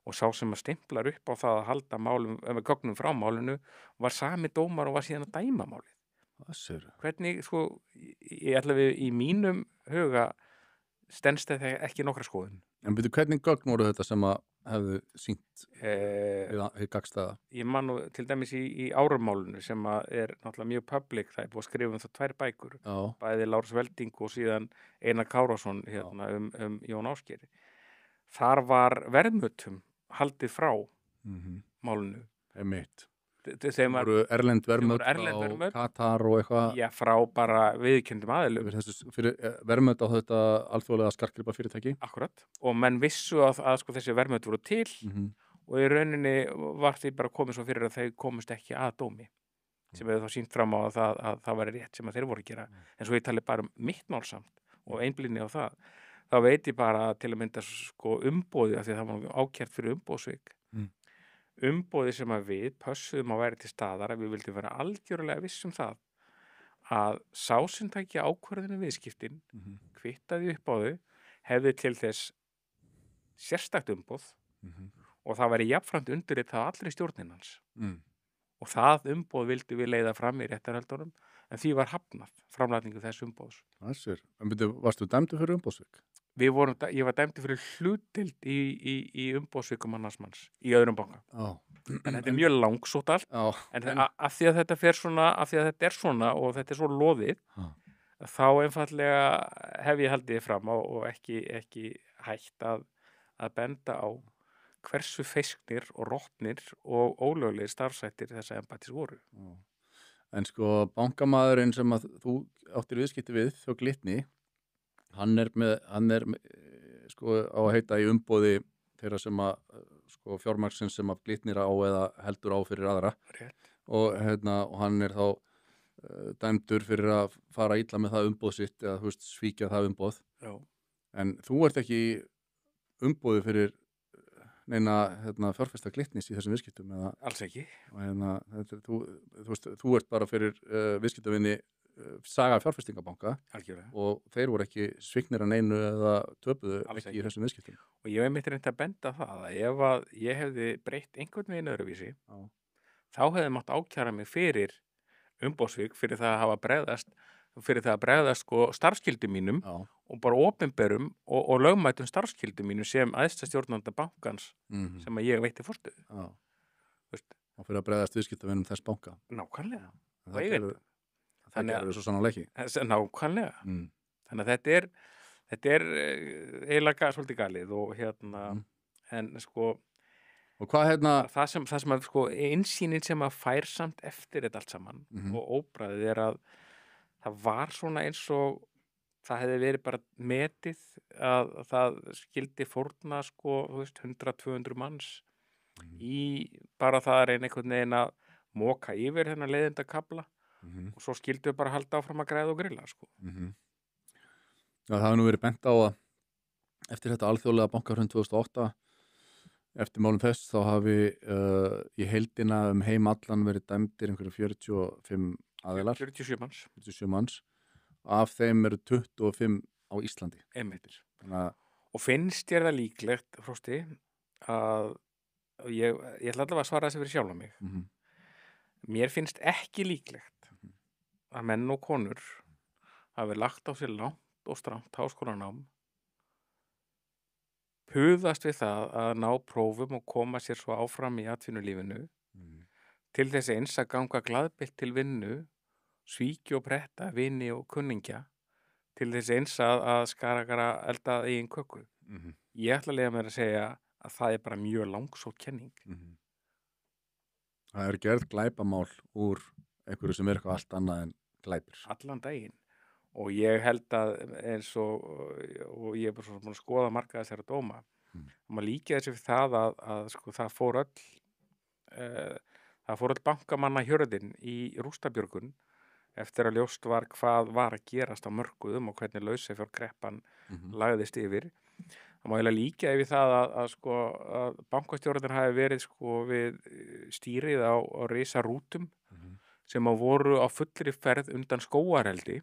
og sá sem að stimplar upp á það að halda gögnum frá málinu var sami dómar og var síðan að dæma málið. Hvernig, sko, ég ætla við í mínum huga stenst þetta ekki nokkra skoðun. En byrju, hvernig gögn voru þetta sem að hefðu sýnt í gagnstæða? Ég man nú til dæmis í árumálinu sem að er náttúrulega mjög public, það er búið að skrifa það 2 bækur, bæði Lárus Velding og síðan Einar Kárason Jón Ásgeiri. Þar var verðmötum haldið frá málinu. Einmitt. Þeim voru erlend verðmöt á Katar og eitthvað. Já, frá bara viðurkenndum aðilum. Verðmöt á þetta alþjóðlega skartgripafyrirtæki. Akkurat. Og menn vissu að sko þessi verðmöt voru til og í rauninni var því bara komið svo fyrir að þau komist ekki að dómi. Sem hefur þá sýnt fram á að það væri rétt sem að þeir voru að gera. En svo ég tali bara mitt mál samt og einblíni á það. Þá veit ég bara til að mynda sko umboði af því að það var ákært fyrir umboðsvik. Umboði sem að við pössuðum að væri til staðar að við vildum vera algjörlega viss það að sá sem tækja ákvörðinu viðskiptin kvittaði upp á þau hefði til þess sérstakt umboð og það væri jafnframt undirritað allri stjórnin hans. Og það umboð vildum við leiða fram í réttarhöldunum en því var hafnað framlagningu þess umboðs. En byrju, varstu dæmdur fyrir umboðsvik? Ég var dæmdur fyrir hlutdeild í umboðsvikum annars manns í öðrum banka. En þetta er mjög langsótt allt. En af því að þetta fer svona, af því að þetta er svona og þetta er svo loðið, þá einfaldlega hef ég haldið fram á og ekki hægt að benda á hversu feisknir og rottnir og ólöglegir starfshættir þessa embættis voru. En sko bankamaðurinn sem að þú áttir viðskipti við þó Glitni, hann er sko á að heita í umboði þeirra sem að sko fjármagnsins sem að Glitnir á eða heldur á fyrir aðra. Og hann er þá dæmdur fyrir að fara illa með það umboð sitt eða þú veist svíkja það umboð. En þú ert ekki umboði fyrir neina fjárfesta Glitnis í þessum viðskiptum eða? Alls ekki. Og þú ert bara fyrir viðskiptavinni Saga fjárfestingabanka. Algjörlega. Og þeir voru ekki sviknir að neinu eða töpuðu ekki í þessum viðskiptum. Og ég hef mitt reynt að benda það að ef að ég hefði breytt einhvern veginn öðruvísi, þá hefði mátt ákæra mig fyrir umboðsvik, fyrir það að hafa bregðast sko starfskyldum mínum og bara opinberum og lögmætum starfskyldum mínum sem æðsta stjórnanda bankans sem að ég veitti forstöðu. Og fyrir að bregðast viðskiptavinnum þess banka. Nákvæmlega. Það gerður svo sannarlega ekki. Nákvæmlega. Þannig að þetta er eiginlega svolítið galið og en sko Og hvað það sem að sko innsýnin sem að fær samt eftir þetta allt saman og óbræðið er að það var svona eins og það hefði verið bara metið að það skildi fórna sko, 100-200 manns í bara það að reyna einhvern veginn að moka yfir þennan leiðinda kafla og svo skildu við bara halda áfram að græða og grilla sko. Já, það hefur nú verið bent á að eftir þetta alþjóðlega bankahrun 2008 eftir málum þess þá hafi í heildina heim allan verið dæmdir einhverju 45 aðilar 47 manns af þeim eru 25 á Íslandi einmitt. Og finnst þér það líklegt, Frosti, að ég ætla allavega að svara þessi fyrir sjálf á mig mér finnst ekki líklegt að menn og konur hafi lagt á sér langt og strangt háskólanám puðast við það að ná prófum og koma sér svo áfram í atvinnulífinu til þess eins að ganga glaðbylt til vinnu, svíkja og pretta vini og kunningja til þess eins að skara elda eigin köku. Ég ætla að leyfa mér að segja að það er bara mjög langsótt kenning. Það er gerð glæpamál úr einhverju sem er eitthvað allt annað en glæpir. Allan daginn. Og ég held að eins og ég er bara svona búin að skoða marga þessara dóma og maður líkja þessi við það að sko það fór öll bankamanna hjörðin í rústabjörgun eftir að ljóst var hvað var að gerast á mörkuðum og hvernig lausafjárkreppan lagðist yfir. Það má eiginlega líkja við það að bankastjórnir hafi verið sko við stýrið á risarútum sem að voru á fullri ferð undan skógareldi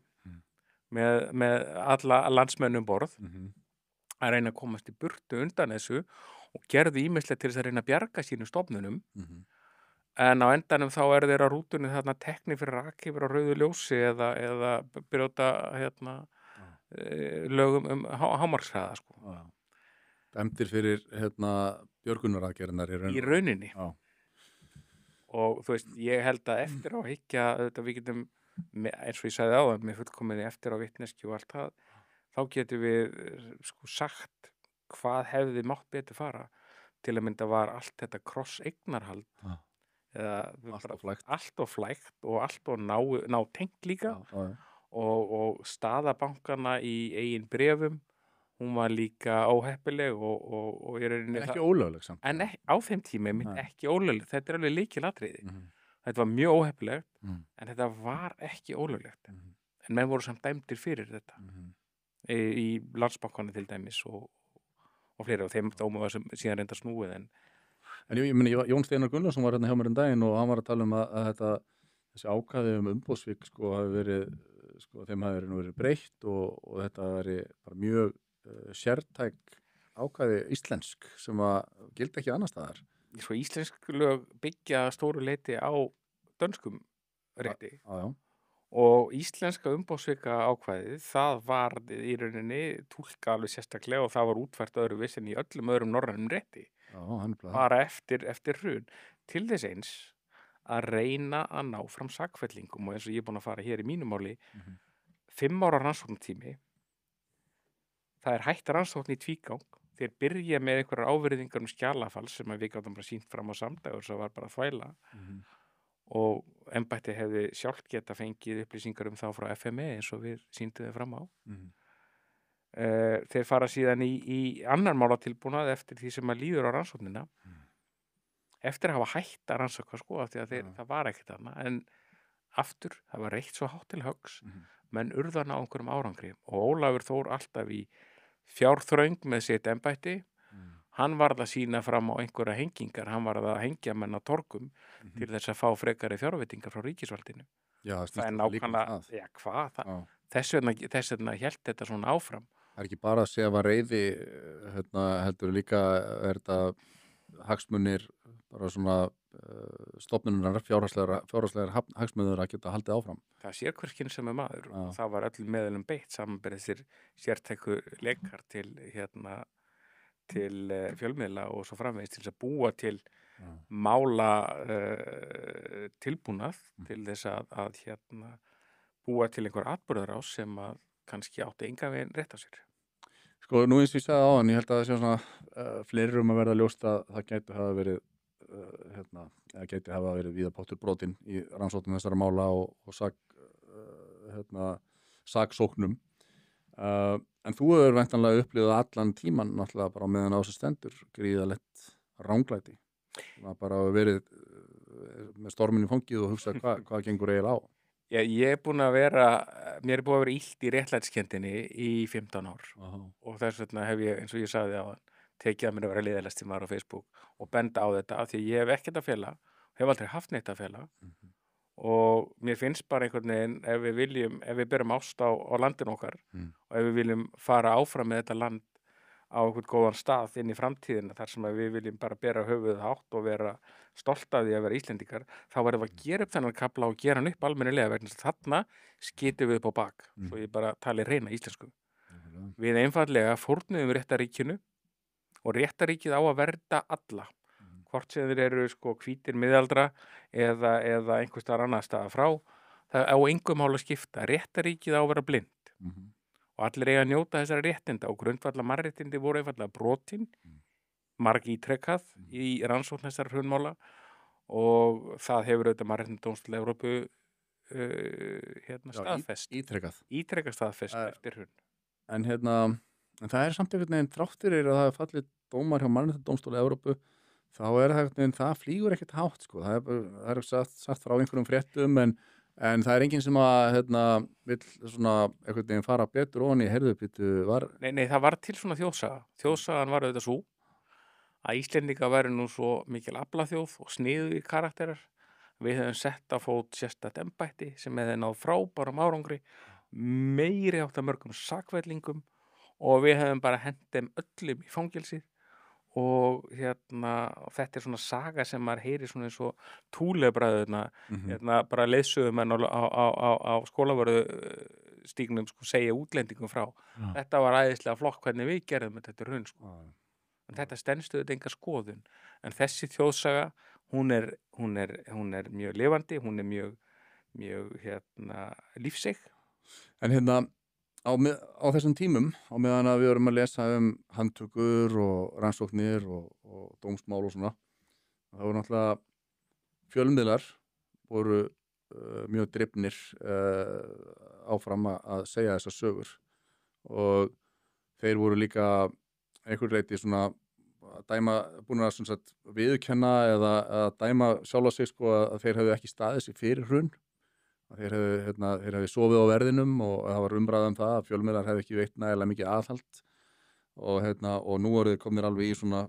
með alla landsmönnum borð að reyna að komast í burtu undan þessu og gerðu ýmislegt til þess að reyna að bjarga sínum stofnunum en á endanum þá er þeirra rútunni þarna tekni fyrir raki yfir á rauðu ljósi eða brjóta lögum hámarkshraða sko. Dæmdir fyrir björgunaraðgerðirnar í rauninni. Já. Og þú veist, ég held að eftir á hyggja við getum eins og ég sagði áðan með fullkominni eftir á vitneskju og allt það þá getum við sko sagt hvað hefði mátt betur fara til að mynda var allt þetta kross-eignarhald eða allt of flækt og allt of nátengt líka og staða bankana í eigin bréfum hún var líka óheppileg og en ekki ólögleg samt. En á þeim tíma ekki ólögleg, þetta er alveg lykilatriði. Þetta var mjög óheppilegt en þetta var ekki ólöglegt en menn voru samt dæmdir fyrir þetta í Landsbankanum til dæmis og fleiri og þeim dóma var sem síðan reynda snúið en ég meni Jón Steinar Gunnlaugsson var hérna hjá mér daginn og hann var að tala að þessi ákvæði umboðsvik sko hafi verið sko þeim hafi verið breytt og þetta veri bara mjög sértæk ákvæði íslensk sem að gildi ekki annars staðar. Svo íslensk lög byggja stóru leyti á dönskum rétti og íslenska umboðsvika ákvæðið það var í rauninni túlka alveg sérstaklega og það var útfært öðruvísi en í öllum öðrum norrænum rétti bara eftir hrun til þess eins að reyna að ná fram sakfellingum og eins og ég er búin að fara hér í mínu máli 5 ára rannsóknartími það er hægt rannsókn í tvígang þeir byrja með einhverjar ávirðingar skjalafall sem við gátum bara sýnt fram á samdægur sem var bara þvæla og embætti hefði sjálft geta fengið upplýsingar þá frá FME eins og við sýnduðum fram á þeir fara síðan í annar málatilbúnað eftir því sem að líður á rannsóknina eftir að hafa hætt að rannsaka sko af því að það var ekkert annað en aftur, það var reitt svo hátt til höggs menn urðan á einhverjum árangri og Ólafur Þór alltaf í fjárþröng með sitt embætti hann varð að sýna fram á einhverja hengingar hann varð að hengja menn á torgum til þess að fá frekari fjárveitingar frá ríkisvaldinu það er nákvæmlega þess vegna hélt þetta svona áfram. Það er ekki bara að segja að reiði heldur líka er þetta hagsmunir bara svona stofnunar fjárhagslegar hagsmunir að geta haldið áfram. Það sér hverskinn sem maður og það var öllum meðlum beitt samanberið þessir sértæku leikar til fjölmiðla og svo framvegis til þess að búa til mála tilbúnað til þess að búa til einhver atburðarás sem að kannski átti engan veginn rétt á sér. Sko, nú eins og ég sagði áðan, ég held að það sé svona fleiri að verða ljóst að það gætu hafa verið eða geti hafa verið víða pottur brotin í rannsóknum þessara mála og saksóknum. En þú hefur væntanlega upplifað allan tíman náttúrulega bara á meðan á þessu stendur gríðalegt ranglæti. Það bara verið með storminn í fangið og hugsa hvað gengur eiginlega á. Já, mér er búið að vera illt í réttlætskendinni í 15 ár. Og þess vegna hef ég, eins og ég sagði áðan, tekið að mér að vera leiðilegasti maður á Facebook og benda á þetta af því ég hef ekkert að fela, hef aldrei haft neitt að fela og mér finnst bara einhvern veginn ef við berum ást á landinu okkar og ef við viljum fara áfram með þetta land á einhvern góðan stað inn í framtíðina þar sem við viljum bara bera höfuðið hátt og vera stolt af því að vera Íslendingar, þá verðum við að gera upp þennan kafla og gera hann upp almennilega vegna þess að þarna skitum við upp á bak, svo ég bara tali reyna íslensku. Við einfaldlega fórnuðum réttaríkinu og réttaríkið á að vernda alla, hvort sem þeir eru hvítir miðaldra eða einhvers staðar annars staðar frá, það á engum mál að skipta, réttaríkið á að vera blind. Og allir eiga að njóta þessara réttinda og grundvalla mannréttindi voru einfaldlega brotin, margítrekað í rannsókn þessara hrunmála og það hefur auðvitað Mannréttindadómstóll Evrópu staðfest. Ítrekað staðfest eftir hrun. En það samt einhvern veginn þrátt fyrir að það er fallið dómar hjá Mannréttindadómstóll Evrópu, þá er það flýgur ekkert hátt, sko. Það er sagt frá einhverjum fréttum en það er enginn sem að vill svona einhvern veginn fara betur ofan í Nei, það var til svona þjóðsaga. Þjóðsagan var auðvitað svo að Íslendingar væru nú svo mikil aflaþjóð og sniðugir karakterar. Við hefum sett á fót sérstakt embætti sem hefði náð frábærum árangri, meiri átt að mörgum sakvellingum og við hefum bara hent þeim öllum í fangelsið og þetta er svona saga sem maður heyri svona eins og túlebræðuna, bara leiðsögumenn á skólavörðu stígnum segja útlendingum frá. Þetta var æðislega flokk hvernig við gerðum þetta hrun, en þetta stenst auðvitað enga skoðun. En þessi þjóðsaga, hún er mjög lifandi, hún er mjög lífseig. En á þessum tímum, á meðan að við vorum að lesa handtökur og rannsóknir og dómsmál og svona, það voru náttúrulega fjölmiðlar voru mjög drifnir áfram að segja þessar sögur og þeir voru líka einhver leyti svona búin að viðurkenna eða dæma sjálfa sig að þeir hefðu ekki staðið sig fyrir hrun. Þeir hefði sofið á verðinum og það var umræða það að fjölmiðlar hefði ekki veitt nægilega mikið aðhald og nú voru þeir komnir alveg í svona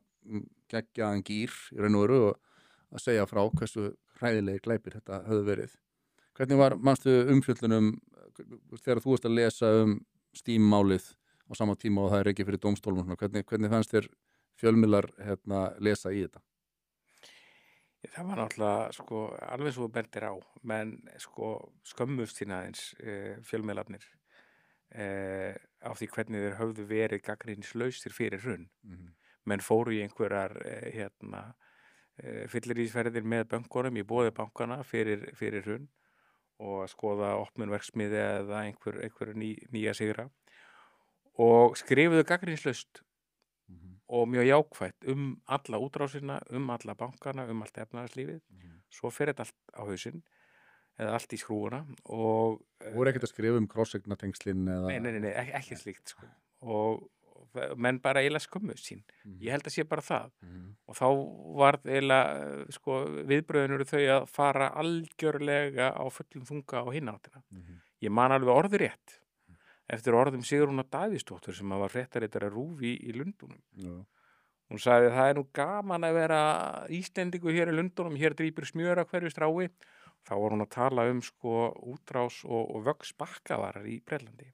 geggjaðan gír í raun og veru og að segja frá hversu hræðilegi glæpir þetta höfðu verið. Hvernig manstu umfjöllunum þegar þú varst að lesa Steam-málið á sama tíma og það er ekki fyrir dómstólum? Hvernig fannst þér fjölmiðlar lesa í þetta? Það var náttúrulega, alveg svo bendir á, menn skömmust sína aðeins fjölmiðlarnir á því hvernig þeir höfðu verið gagnrýnislausir fyrir hrun. Menn fóru í einhverjar fyllirísferðir með bönkunum í boði bankana fyrir hrun og að skoða opnun verksmiði eða einhver nýja sigra og skrifuðu gagnrýnislaust og mjög jákvætt alla útrásina, alla bankana, allt efnahagslífið. Svo fer þetta allt á hausinn eða allt í skrúfuna og voru ekkert að skrifa krosseignatengslin eða Nei, ekki slíkt og menn bara eiginlega skömmuðu sín. Ég held að sé bara það og þá var eiginlega viðbrögðin eru þau að fara algjörlega á fullum þunga á hina áttina. Ég man alveg orðrétt eftir orðum Sigrúnar Davíðsdóttur sem var fréttaritari RÚV í Lundúnum. Hún sagði það er nú gaman að vera Íslendingur hér í Lundúnum, hér drýpur smjör á hverju strái. Þá var hún að tala útrás og vöx bakkavarar í Bretlandi.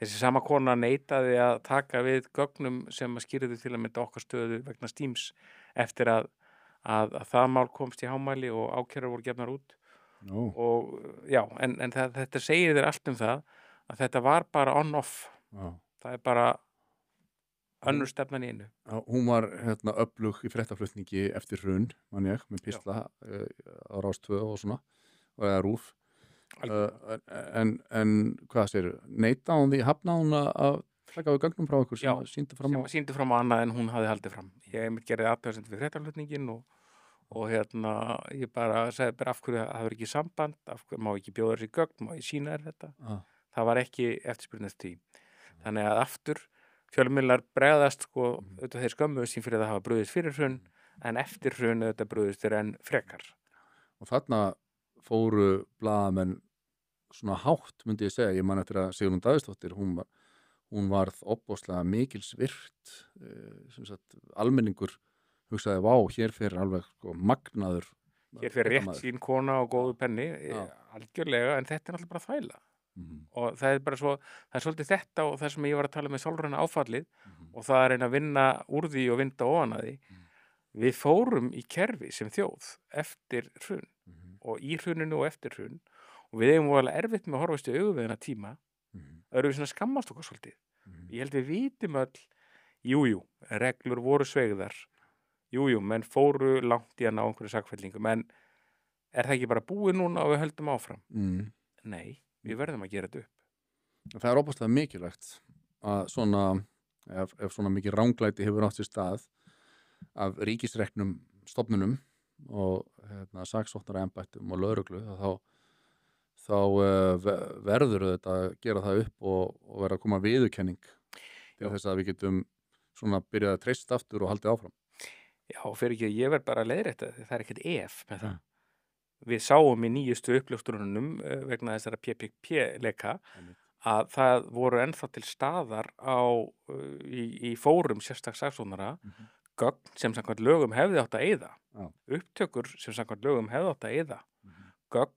Þessi sama kona neitaði að taka við gögnum sem skýrðu til að mynda okkar stöðu vegna Steams eftir að það mál komst í hámæli og ákærur voru gefnar út. Og já, en þetta segir þér allt það að þetta var bara on-off. Það er bara önnur stefnan í einu. Hún var öflug í fréttaflutningi eftir hrun, man ég, með písla á Rás 2 og svona, eða RÚV. En hvað segirðu? Neita hún því, hafna hún að taka við gögnum frá ykkur sem Já, sýndu fram á... sem sýndi fram á annað en hún hafði haldið fram. Ég einmitt gerði athugasemd við fréttaflutninginn og ég bara sagði bara af hverju það er ekki samband, af hverju má ekki bjóða þessi gögn, má ég sýna þér þetta. Það var ekki eftirspurn eftir því. Þannig að aftur fjölmiðlar bregðast sko, auðvitað þeir skömmuðu sín fyrir að hafa brugðist fyrir hrun, en eftir hrun auðvitað brugðist þeir enn frekar. Og þarna fóru blaðamenn svona hátt, myndi ég segja. Ég man eftir að Sigrún Davíðsdóttir, hún varð opbóðslega mikilsvirt, sem sagt, almenningur hugsaði, vá, hér fyrir alveg sko, magnaður. Hér fyrir rétt sín kona og góðu penni, algjörlega, en þetta er alltaf bara þvæla. Og það er bara svo, það er svolítið þetta og það sem ég var að tala með sálræna áfallið og það er að reyna að vinna úr því og vinda ofan að því. Við fórum í kerfi sem þjóð eftir hrun og í hruninu og eftir hrun og við eigum alveg erfitt með að horfast í augu við þennan tíma. Erum við svona skammast okkur svolítið. Ég held við vitum öll, jú, reglur voru sveigðar, jú, menn fóru langt í að ná einhverju sakfellingum, en er það ekki bara búið núna og við höldum áfram? Nei. Við verðum að gera þetta upp. Það er óbúslega mikilvægt að svona, ef svona mikið ranglæti hefur átt sér stað af ríkisreknum stofnunum og saksóknaraembættum og lögreglu, þá verður þetta að gera það upp og verða að koma viðurkenning til þess að við getum svona byrjað að treysta aftur og haldið áfram. Já, fyrir ekki, ég verð bara að leiðrétta það er ekkert ef með það. Við sáum í nýjustu uppljóstrunum vegna þessara PPP-leka að það voru ennþá til staðar í fórum sérstaks saksóknara gögn sem samkvæmt lögum hefði átt að eyða. Upptökur sem samkvæmt lögum hefði átt að eyða. Gögn,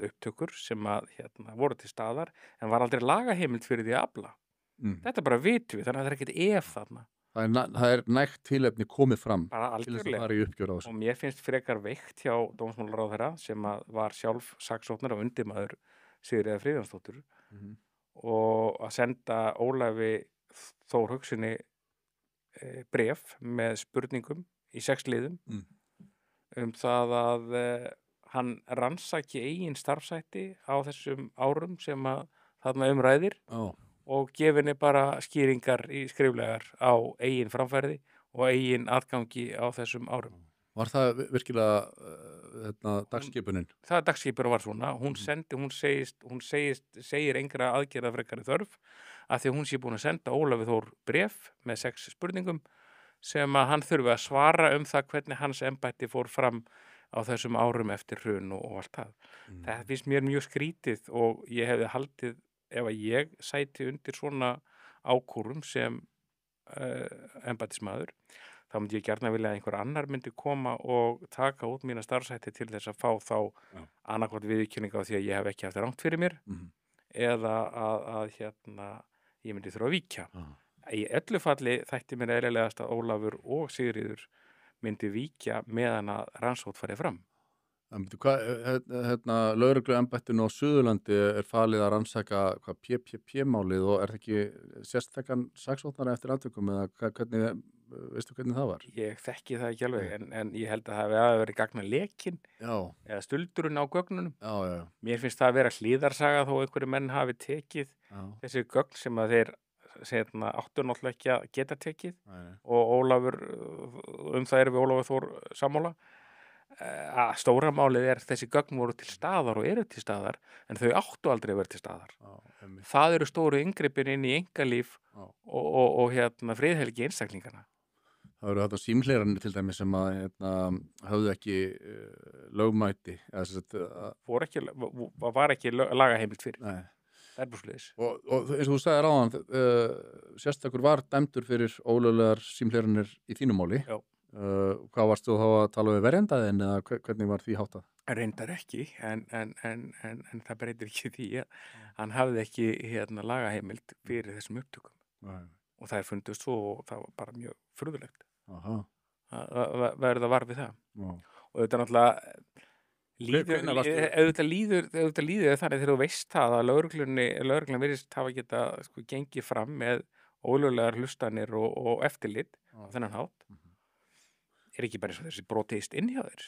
upptökur sem að, voru til staðar en var aldrei lagaheimild fyrir því að afla. Þetta bara vitum við, þannig að það er ekkert ef þarna. Það er nægt tilefni komið fram til þess að fara í uppgjör á þessu. Og mér finnst frekar veikt hjá dómsmálaráðherra sem að var sjálf saksóknar af undirmaður Sigríðar Friðjónsdóttur og að senda Ólafi Þór Haukssyni bréf með spurningum í 6 liðum það að hann rannsaki eigin starfshætti á þessum árum sem að þarna ræðir. Og gefinni bara skýringar í skriflegar á eigin framfærði og eigin aðgangi á þessum árum. Var það virkilega dagskipunin? Það dagskipunin var svona. Hún segir engra aðgerða frekari þörf af því að hún sé búin að senda Ólafi Þór bréf með 6 spurningum sem að hann þurfi að svara það hvernig hans embætti fór fram á þessum árum eftir hrun og allt það. Það finnst mér mjög skrítið og ég hefði haldið ef að ég sæti undir svona ákúrum sem embættismaður, þá myndi ég gjarna vilja að einhver annar myndi koma og taka út mína starfshætti til þess að fá þá annaðhvort viðurkenningu á því að ég hef ekki haft rangt fyrir mér eða að ég myndi þurfa að víkja. Í öllu falli þætti mér eðlilegast að Ólafur og Sigríður myndi víkja meðan að rannsókn farið fram. Lögregluembættinu á Suðurlandi er falið að rannsaka PPP-málið og er það ekki sérstakann saksóknara eftir atvikum eða veistu hvernig það var? Ég þekki það ekki alveg en ég held að það hafi verið gagna lekin eða stuldurinn á gögnunum. Mér finnst það að vera hlíðarsaga þó einhverju menn hafi tekið þessi gögn sem að þeir áttu náttúrulega ekki að geta tekið og Ólafur, það erum við Ólafur Þór sammála. Að stóra málið þessi gögn voru til staðar og eru til staðar en þau áttu aldrei að vera til staðar. Það eru stóru inngripin inn í einkalíf og friðhelgi einstaklingana. Það eru þetta símhleranir til dæmis sem að höfðu ekki lögmæti var ekki lagaheimild fyrir. Nei. Það er bara svoleiðis. Og eins og þú sagðir áðan sérstakur var dæmdur fyrir ólöglegar símhleranir í þínu máli. Já. Hvað varstu þá að tala við verjendaðinn eða hvernig var því háttað? Reyndar ekki, en það breytir ekki því að hann hafði ekki lagaheimild fyrir þessum upptökum. Og það fundust svo og það var bara mjög furðulegt að verða var við það. Og þetta náttúrulega líður þannig þegar þú veist það að lögreglan virðist hafa geta gengið fram með ólöglegar hlustanir og eftirlit á þennan hátt. Er ekki bara eins og þessi brotist inn hjá þér?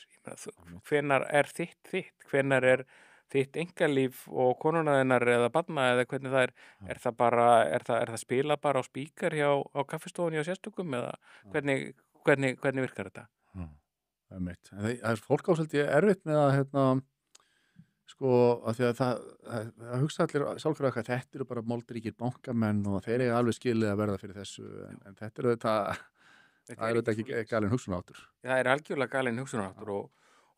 Hvenær er þitt? Hvenær er þitt einkalíf og konuna þinnar eða barna eða hvernig það er það bara, er það spilað bara á spíkar á kaffistofunni á sérstökum eða hvernig virkar þetta? Já, einmitt. En það fólk á svolítið erfitt með að sko, af því að það hugsa allir sjálfkrafa að þetta eru bara moldríkir bankamenn og þeir eiga alveg skilið að verða fyrir þessu en þetta eru þetta ekki galinn hugsunarháttur. Það er algjörlega galinn hugsunarháttur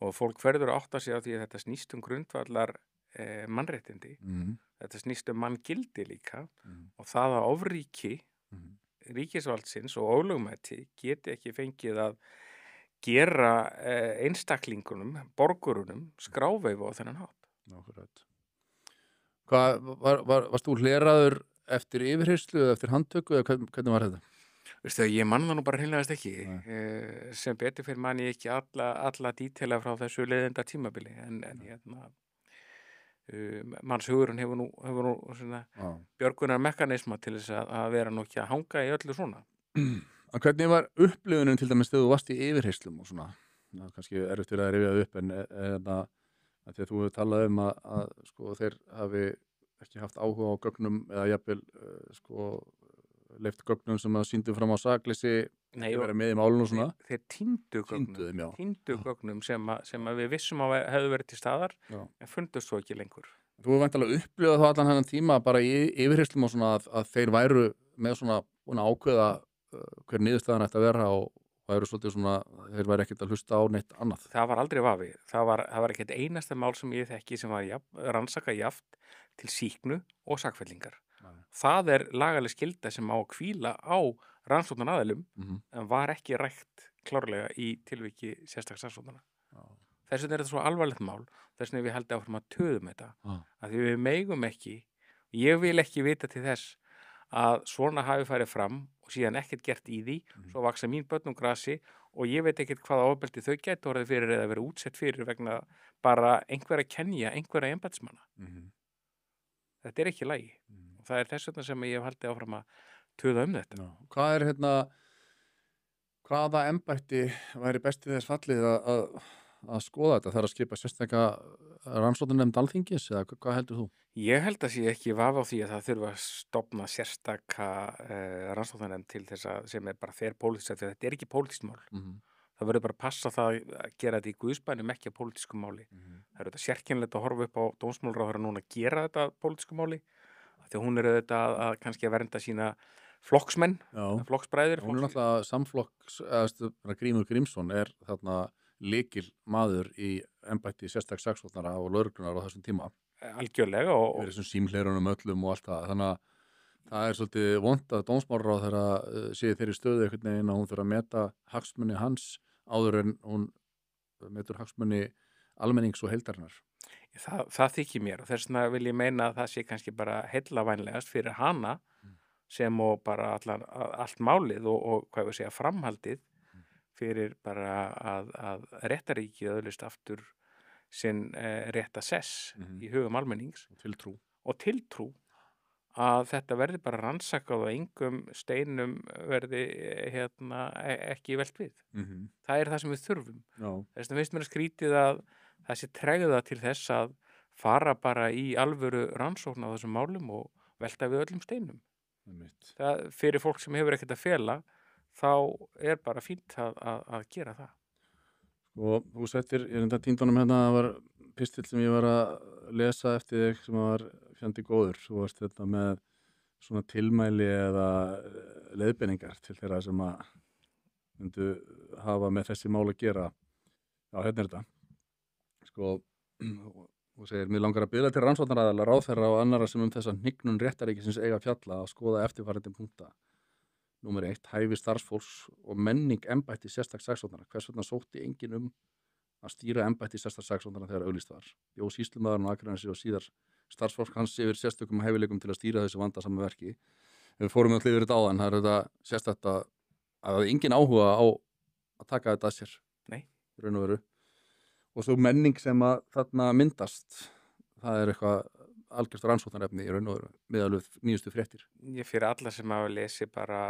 og fólk verður að átta sig á því að þetta snýst grundvallar mannréttindi. Þetta snýst manngildi líka og það að ofríki ríkisvaldsins og ólögmæti geti ekki fengið að gera einstaklingunum, borgurunum skráveifu á þennan hátt. Nákvæmlega. Varst þú hleraður eftir yfirheyrslu eða eftir handtöku eða hvernig var þetta? Veistu það, ég man það nú bara hreinlegast ekki. Sem betur fyrir man ég ekki alla dítela frá þessu leiðinda tímabili en mannshugurinn hefur nú svona björgunar mekanisma til þess að vera nú ekki að hanga í öllu svona. En hvernig var upplifunin til dæmis þegar þú varst í yfirheyslum og svona? Það er kannski erfitt fyrir að rifja upp en að því að þú hefur talað að sko, þeir hafi ekki haft áhuga á gögnum eða jafnvel leyft gögnum sem að sýndu fram á sakleysi vera með í málun og svona. Þeir týndu gögnum sem að við vissum að hefðu verið til staðar en fundust svo ekki lengur. Þú hefur væntanlega upplifað þá allan hennan tíma bara í yfirheyslum og svona að þeir væru með svona búin að ákveða hver niðurstaðan ætti að vera og það eru svolítið svona, þeir væri ekkert að hlusta á neitt annað. Það var aldrei vafi. Það var ekkert einasta mál sem ég þekki sem var rannsakað jafnt til sýknu og sakfellingar. Það er lagaleg skylda sem á að hvíla á rannsóknaraðilum en var ekki rætt klárlega í tilviki sérstaks rannsóknara. Þess vegna er þetta svo alvarlegt mál, þess vegna við haldið áfram að töðum þetta. Að því við megum ekki, ég vil ekki vita til þess að svona hafi farið fram og síðan ekkert gert í því, svo vaksa mín börn grasi og ég veit ekkert hvaða ofbeldi þau gætu orðið fyrir eða verið útsett fyrir vegna bara einhverja kenja, einhverja embættismanna. Þetta er ekki í lagi. Og það er þess vegna sem ég hef haldið áfram að töða þetta. Hvað hvaða embætti væri bestið þess fallið að skoða þetta? Það er að skipa sérstaka rannsóknarnefnd Alþingis eða hvað heldur þú? Ég held að sé ekki vafa á því að það þurfa að stofna sérstaka rannsóknarnefnd til þess að sem er bara þverpólitískt, því að þetta er ekki pólitískt mál. Það verður bara að passa það að gera þetta í guðsbænum ekki að pólitísku máli. Það er þetta sérkennilegt að horfa upp á dómsmálaráðherra núna að gera þetta pólitísku máli, því að hún er þetta að kannski að vernda sína flokksmenn, flokksbræður. Hún er náttúrulega samflokks, Grímur Grímsson er þarna lykil maður í embætti sérstaks saksóknara og lögreglunar á þessum tíma. Algjörlega. Og þessum símhlerunum öllum og allt það. Þannig að það er svolítið vont að dómsmálaráðherra sé þeirri stöðu einhvern veginn að hún þurfa að meta hagsmuni hans áður en hún metur hagsmuni almennings og heildarinnar. Það þykir mér og þess vegna vil ég meina að það sé kannski bara heillavænlegast fyrir hana sem og bara allt málið og hvað við segja framhaldið fyrir bara að réttaríkið öðlist aftur sinn rétta sess í hugum almennings og tiltrú að þetta verði bara rannsakað og engum steinum verði ekki velt við. Það er það sem við þurfum. Þess vegna finnst mér að skrítið að það sé tregða til þess að fara bara í alvöru rannsókn á þessum málum og velta við öllum steinum. Það, fyrir fólk sem hefur ekkert að fela þá er bara fínt að gera það. Og þú settir, ég er enda tíndunum hérna, það var pistill sem ég var að lesa eftir þig sem var fjandi góður. Þú varst þetta með svona tilmæli eða leiðbeiningar til þeirra sem að myndu hafa með þessi mál að gera. Já, hérna er þetta. Sko, þú segir, mér langar að biðla til rannsóknaraðila, ráðherra og annara sem þessa hnignun réttaríkisins eiga fjalla að skoða eftirfarandi punkta. Númer 1, hæfi starfsfólks og menning embætti sérstaks saksóknara. Hvers vegna sótti enginn að stýra embætti sérstaks saksóknara þegar auglýst var? Bjó sýslumaðurinn á Akranesi og síðar starfsfólk hans yfir sérstökum hæfileikum til að stýra þessu vandasama verki. Við fórum öll yfir þetta áðan, það er þetta sérstakt að enginn áhuga á að taka þetta að sér. Nei. Í raun og veru. Og svo menning sem að þarna myndast, það er eitthvað algjört rannsóknarefni í raun og veru með alveg nýjustu fréttir. Ég fyrir alla sem hafa lesið bara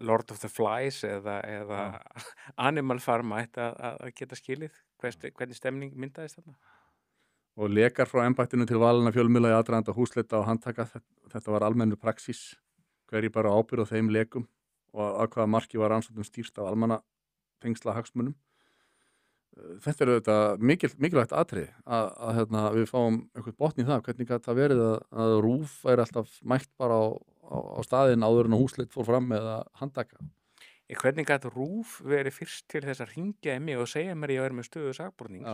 Lord of the Flies eða Animal Farm ætti að geta skilið hvernig stemning myndaðist þarna. Og lekar frá embættinu til valina fjölmiðla í aðdraganda húsleita og handtaka, þetta var almennur praxís, hverju bara ábyrgð á þeim lekum og að hvaða marki var rannsóknum stýrt af almanna tengsla hagsmunum. Þetta er auðvitað mikilvægt atriði að við fáum einhvern botn í það, hvernig gat það verið að RÚV væri alltaf mætt bara á staðinn áður en húsleit fór fram eða handtaka. Hvernig gat RÚV verið fyrst til þess að hringja í mig og segja mér ég væri með stöðu sakbornings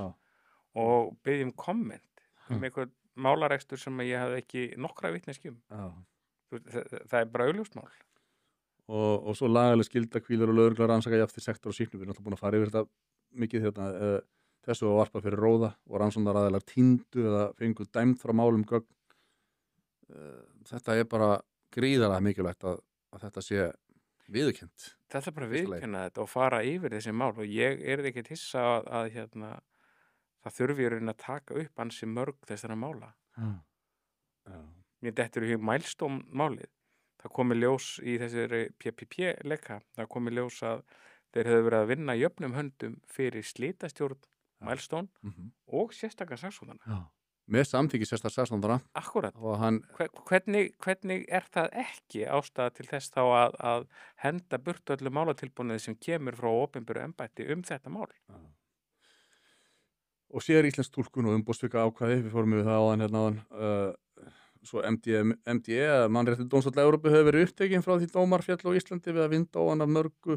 og biðja komment einhvern málarekstur sem ég hafði ekki nokkra vitneskju það er bara augljóst mál. Og svo lagaleg skylda hvílir og lögregla rannsaka jafnt í sektor og sýknum. Við erum alltaf búin að fara yfir þetta mikið þessu var varpað fyrir róða og rannsóknaraðilar týndu eða fengu dæmt frá málum gögn. Þetta er bara gríðarlega mikilvægt að þetta sé viðurkennt. Þetta er bara viðurkenna þetta og fara yfir þessi mál og ég ekki hissa að það þurfi í rauninni að taka upp ansi mörg þessara mála. Mér dettur í hug Milestone málið. Það komi ljós í þessari PPP-leka, það komi ljós að þeir hefðu verið að vinna jöfnum höndum fyrir slitastjórn Milestone og sérstaklega saksóknara. Með samþykki sérstaklega saksóknara. Akkúrat. Og hann... Hvernig er það ekki ástæða til þess þá að henda burt öllu málatilbúnaði sem kemur frá opinberu embætti þetta mál? Og sér íslensk túlkun og umboðsvika ákvæði, við fórum við það áðan svo MDE, Mannréttindadómstóll Evrópu, hefur verið upptekinn frá því dómar féll á Íslandi við að vinda ofan af mörgu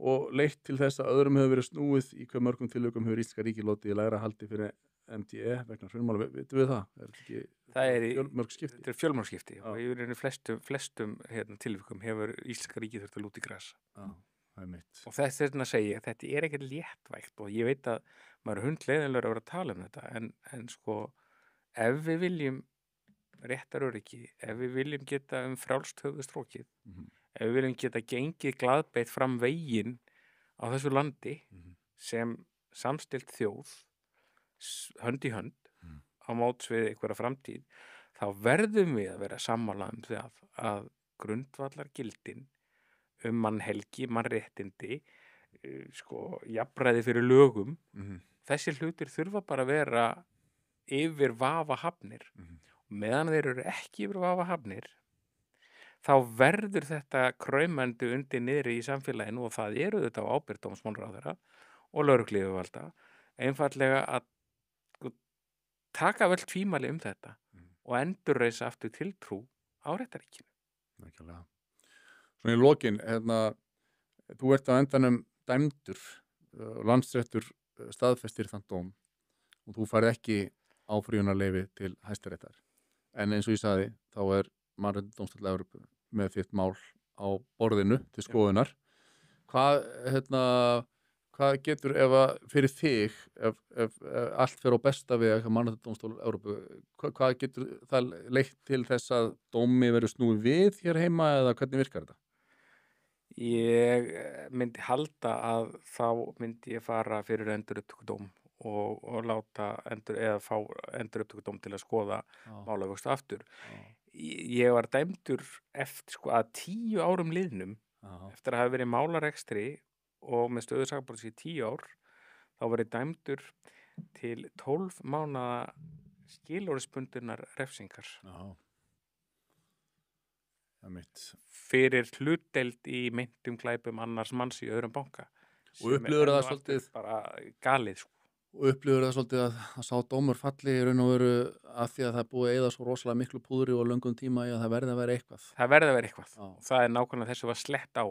og leitt til þess að öðrum hefur verið snúið í hve mörgum tilvikum hefur Íslenska ríkið látið í lægra haldi fyrir MDE vegna hrunmála. Vitum við það? Það er fjölmörg skipti. Þetta er fjölmörg skipti og í flestum tilvikum hefur Íslenska ríkið þurft að lúta í gras. Það er mitt. Og þess vegna segi ég, þetta er ekkert léttvægt og ég veit að maður er hundleiðinlegur að vera að tala þetta en sko ef við viljum réttaröryggi, ef við viljum geta frjálst höfuð strókið, ef við viljum geta gengið glaðbeitt fram veginn á þessu landi sem samstillt þjóð, hönd í hönd, á móts við einhverja framtíð, þá verðum við að vera sammála það að grundvallar gildin mannhelgi, mannréttindi, jafnræði fyrir lögum, þessi hlutir þurfa bara að vera yfir vafa hafnir. Meðan þeir eru ekki yfir vafa hafnir þá verður þetta kraumandi undir niðri í samfélaginu og það eru þetta á ábyrgð dómsmálaráðherra og lögregluyfirvalda einfaldlega að taka vel tvímæli þetta og endurreisa aftur tiltrú á réttarríkinu. Nákvæmlega. Svona í lokin, þú ert á endanum dæmdur, Landsréttur staðfestir þann dóm og þú færð ekki áfrýjunarleyfi til Hæstaréttar. En eins og ég sagði, þá er Mannréttindadómstóll Evrópu með þitt mál á borðinu til skoðunar. Hvað getur fyrir þig, ef allt fer á besta veg Mannréttindadómstóll Evrópu, hvað getur það leitt til þess að dómi verður snúið við hér heima eða hvernig virkar þetta? Ég myndi halda að þá myndi ég fara fyrir endurupptökudóm og láta fá endurupptökudóm til að skoða málavöxtu aftur. Ég var dæmdur eftir að 10 árum liðnum, eftir að hafa verið málarekstri og með stöðu sakbornings í 10 ár, þá var ég dæmdur til 12 mánaða skilorðsbundinnar refsingar. Fyrir hlutdeild í meintum glæpum annars manns í öðrum banka. Og upplifur það svolítið bara galið Og upplifur það svolítið að sá dómur falli í raun og veru af því að það er búið að eyða svo rosalega miklu púðri og löngum tíma í að það verði að vera eitthvað. Það verði að vera eitthvað. Það er nákvæmlega þessu var slett á.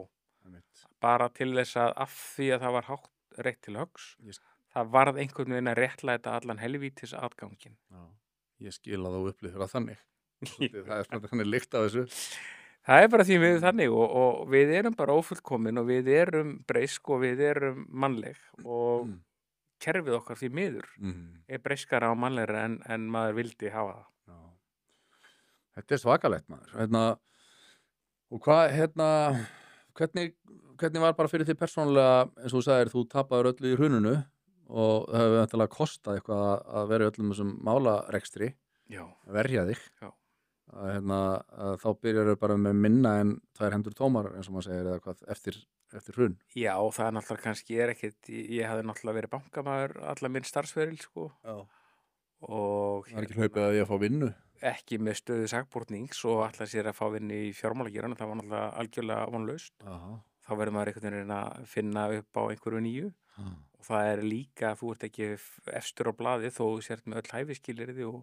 Bara til þess að af því að það var hátt reitt til höggs, það varð einhvern veginn að réttlæta allan helvítis atgangin. Ég skil að þú upplifur það þannig. Það er svona þannig lykt af þessu. Það er bara því við þannig og við erum bara ófullkomin og við erum breysk og við erum mannleg og kerfið okkar því miður er breyskara og mannlegra en maður vildi hafa það. Þetta er svakalegt maður. Og hvernig var bara fyrir því persónulega, eins og þú sagðir, þú tapaður öllu í hruninu og það hefur vantilega kostað eitthvað að vera í öllum þessum málarekstri, verja þig. Að þá byrjar þau bara með minna en 2 hendur tómar, eins og maður segir, eða hvað, eftir eftir hrun. Já, það náttúrulega kannski ekkert, ég hafði náttúrulega verið bankamaður alla minn starfsferil, sko. Já. Og Það ekki hlaupið að ég að fá vinnu. ekki með stöðu sakbornings og ætla sér að fá vinnu í fjármálageranum, það var náttúrulega algjörlega vonlaust. Þá verður maður einhvern veginn að finna upp á einhverju nýju. Og það líka, þú ert ekki efstur á blaði þó þú sért með öll hæfiskilyrði og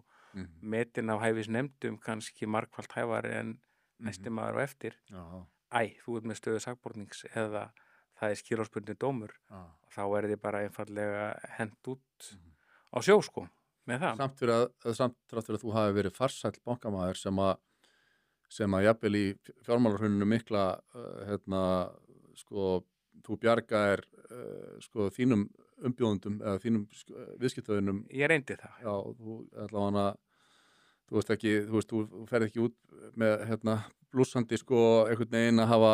metin af hæfisnefndum kannski margfalt hæfari en næsti maður á eftir. Þú ert með stöðu sakbornings eða það skilorðsbundinn dómur. Þá þið bara einfaldlega hent út á sjó, sko, með það. Samt þrátt fyrir að þú hafi verið farsæll bankamaður sem að jafnvel í fjármálahruninu mikla þú bjargaðir þínum umbjóðendum eða þínum viðskiptavinum. Ég reyndi það. Já, þú ferð ekki út með blússandi einhvern veginn að hafa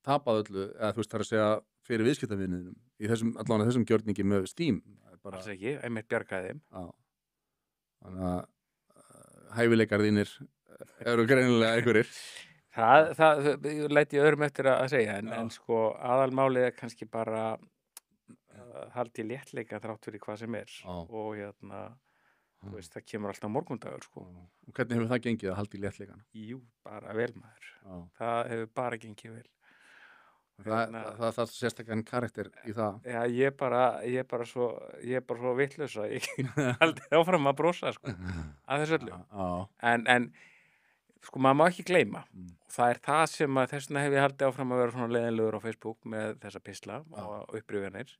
tapað öllu, eða þú veist þar að segja fyrir viðskiptavininum í þessum gjörningi með Steam. Alls ekki, einmitt bjargaði þeim. Já. Þannig að hæfileikar þínir eru greinilega einhverjir. Það læt ég öðrum eftir að segja, en sko aðalmálið kannski bara haldi léttleika þrátt fyrir hvað sem og þú veist, það kemur alltaf morgundagur, sko. Og hvernig hefur það gengið að haldi léttleikana? Jú, bara vel, maður. Það hefur bara gengið vel. Það sérstaklega karakter í það. Já, ég er bara svo vitlaus að ég haldi áfram að brosa, sko, að þessu öllu. En sko, maður má ekki gleyma. Og það það sem að þess vegna hef ég haldið áfram að vera svona leiðinlegur á Facebook með þessa pistla og upprifjanir.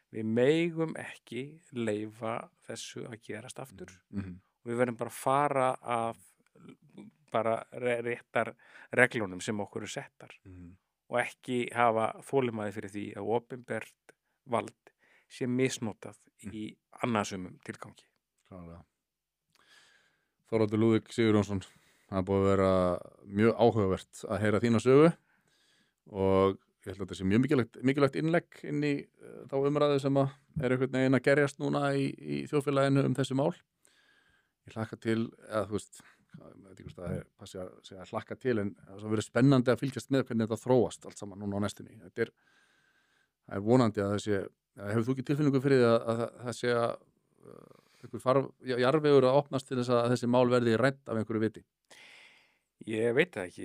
Við megum ekki leyfa þessu að gerast aftur. Og við verðum bara að fara að bara réttar reglunum sem okkur settar. Og ekki hafa þolinmæði fyrir því að opinbert vald sé misnotað í annarsumum tilgangi. Klálega. Þorvaldur Lúðvík Sigurjónsson, það búið að vera mjög áhugavert að heyra þína sögu og ég held að þetta sé mjög mikilvægt innlegg inn í þá umræðu sem að einhvern veginn að gerjast núna í þjóðfélaginu þessi mál. Ég hlakka til, eða þú veist, ég veit ekki hvað það passi að segja að hlakka til, en það verður spennandi að fylgjast með hvernig þetta þróast allt saman núna á næstunni. Það vonandi að það sé, hefur þú ekki tilfinningu fyrir því að það sé að einhver jarðvegur að opnast til þess að þessi mál verði rædd af einhverju viti? Ég veit það ekki.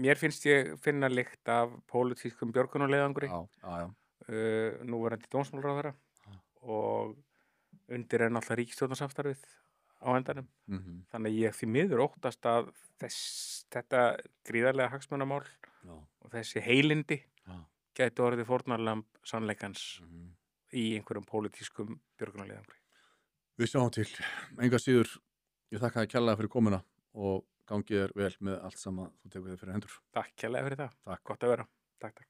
Mér finnst ég finna lykt af pólitískum björgunarleiðangri. Núverandi dómsmálaráðherra og undir náttúrulega ríkisstjórnarsamstarfið á endanum. Þannig að ég því miður óttast að þetta gríðarlega hagsmunamál og þessi heilindi gæti orðið fórnarlamb sannleikans í einhverjum pólitískum björgunarleiðangri. Við sjáum til. Engar síður, ég þakka þér kærlega fyrir komuna og gangið þér vel með allt saman þú tekur þér fyrir hendur. Takk kærlega fyrir það. Takk. Gott að vera. Takk.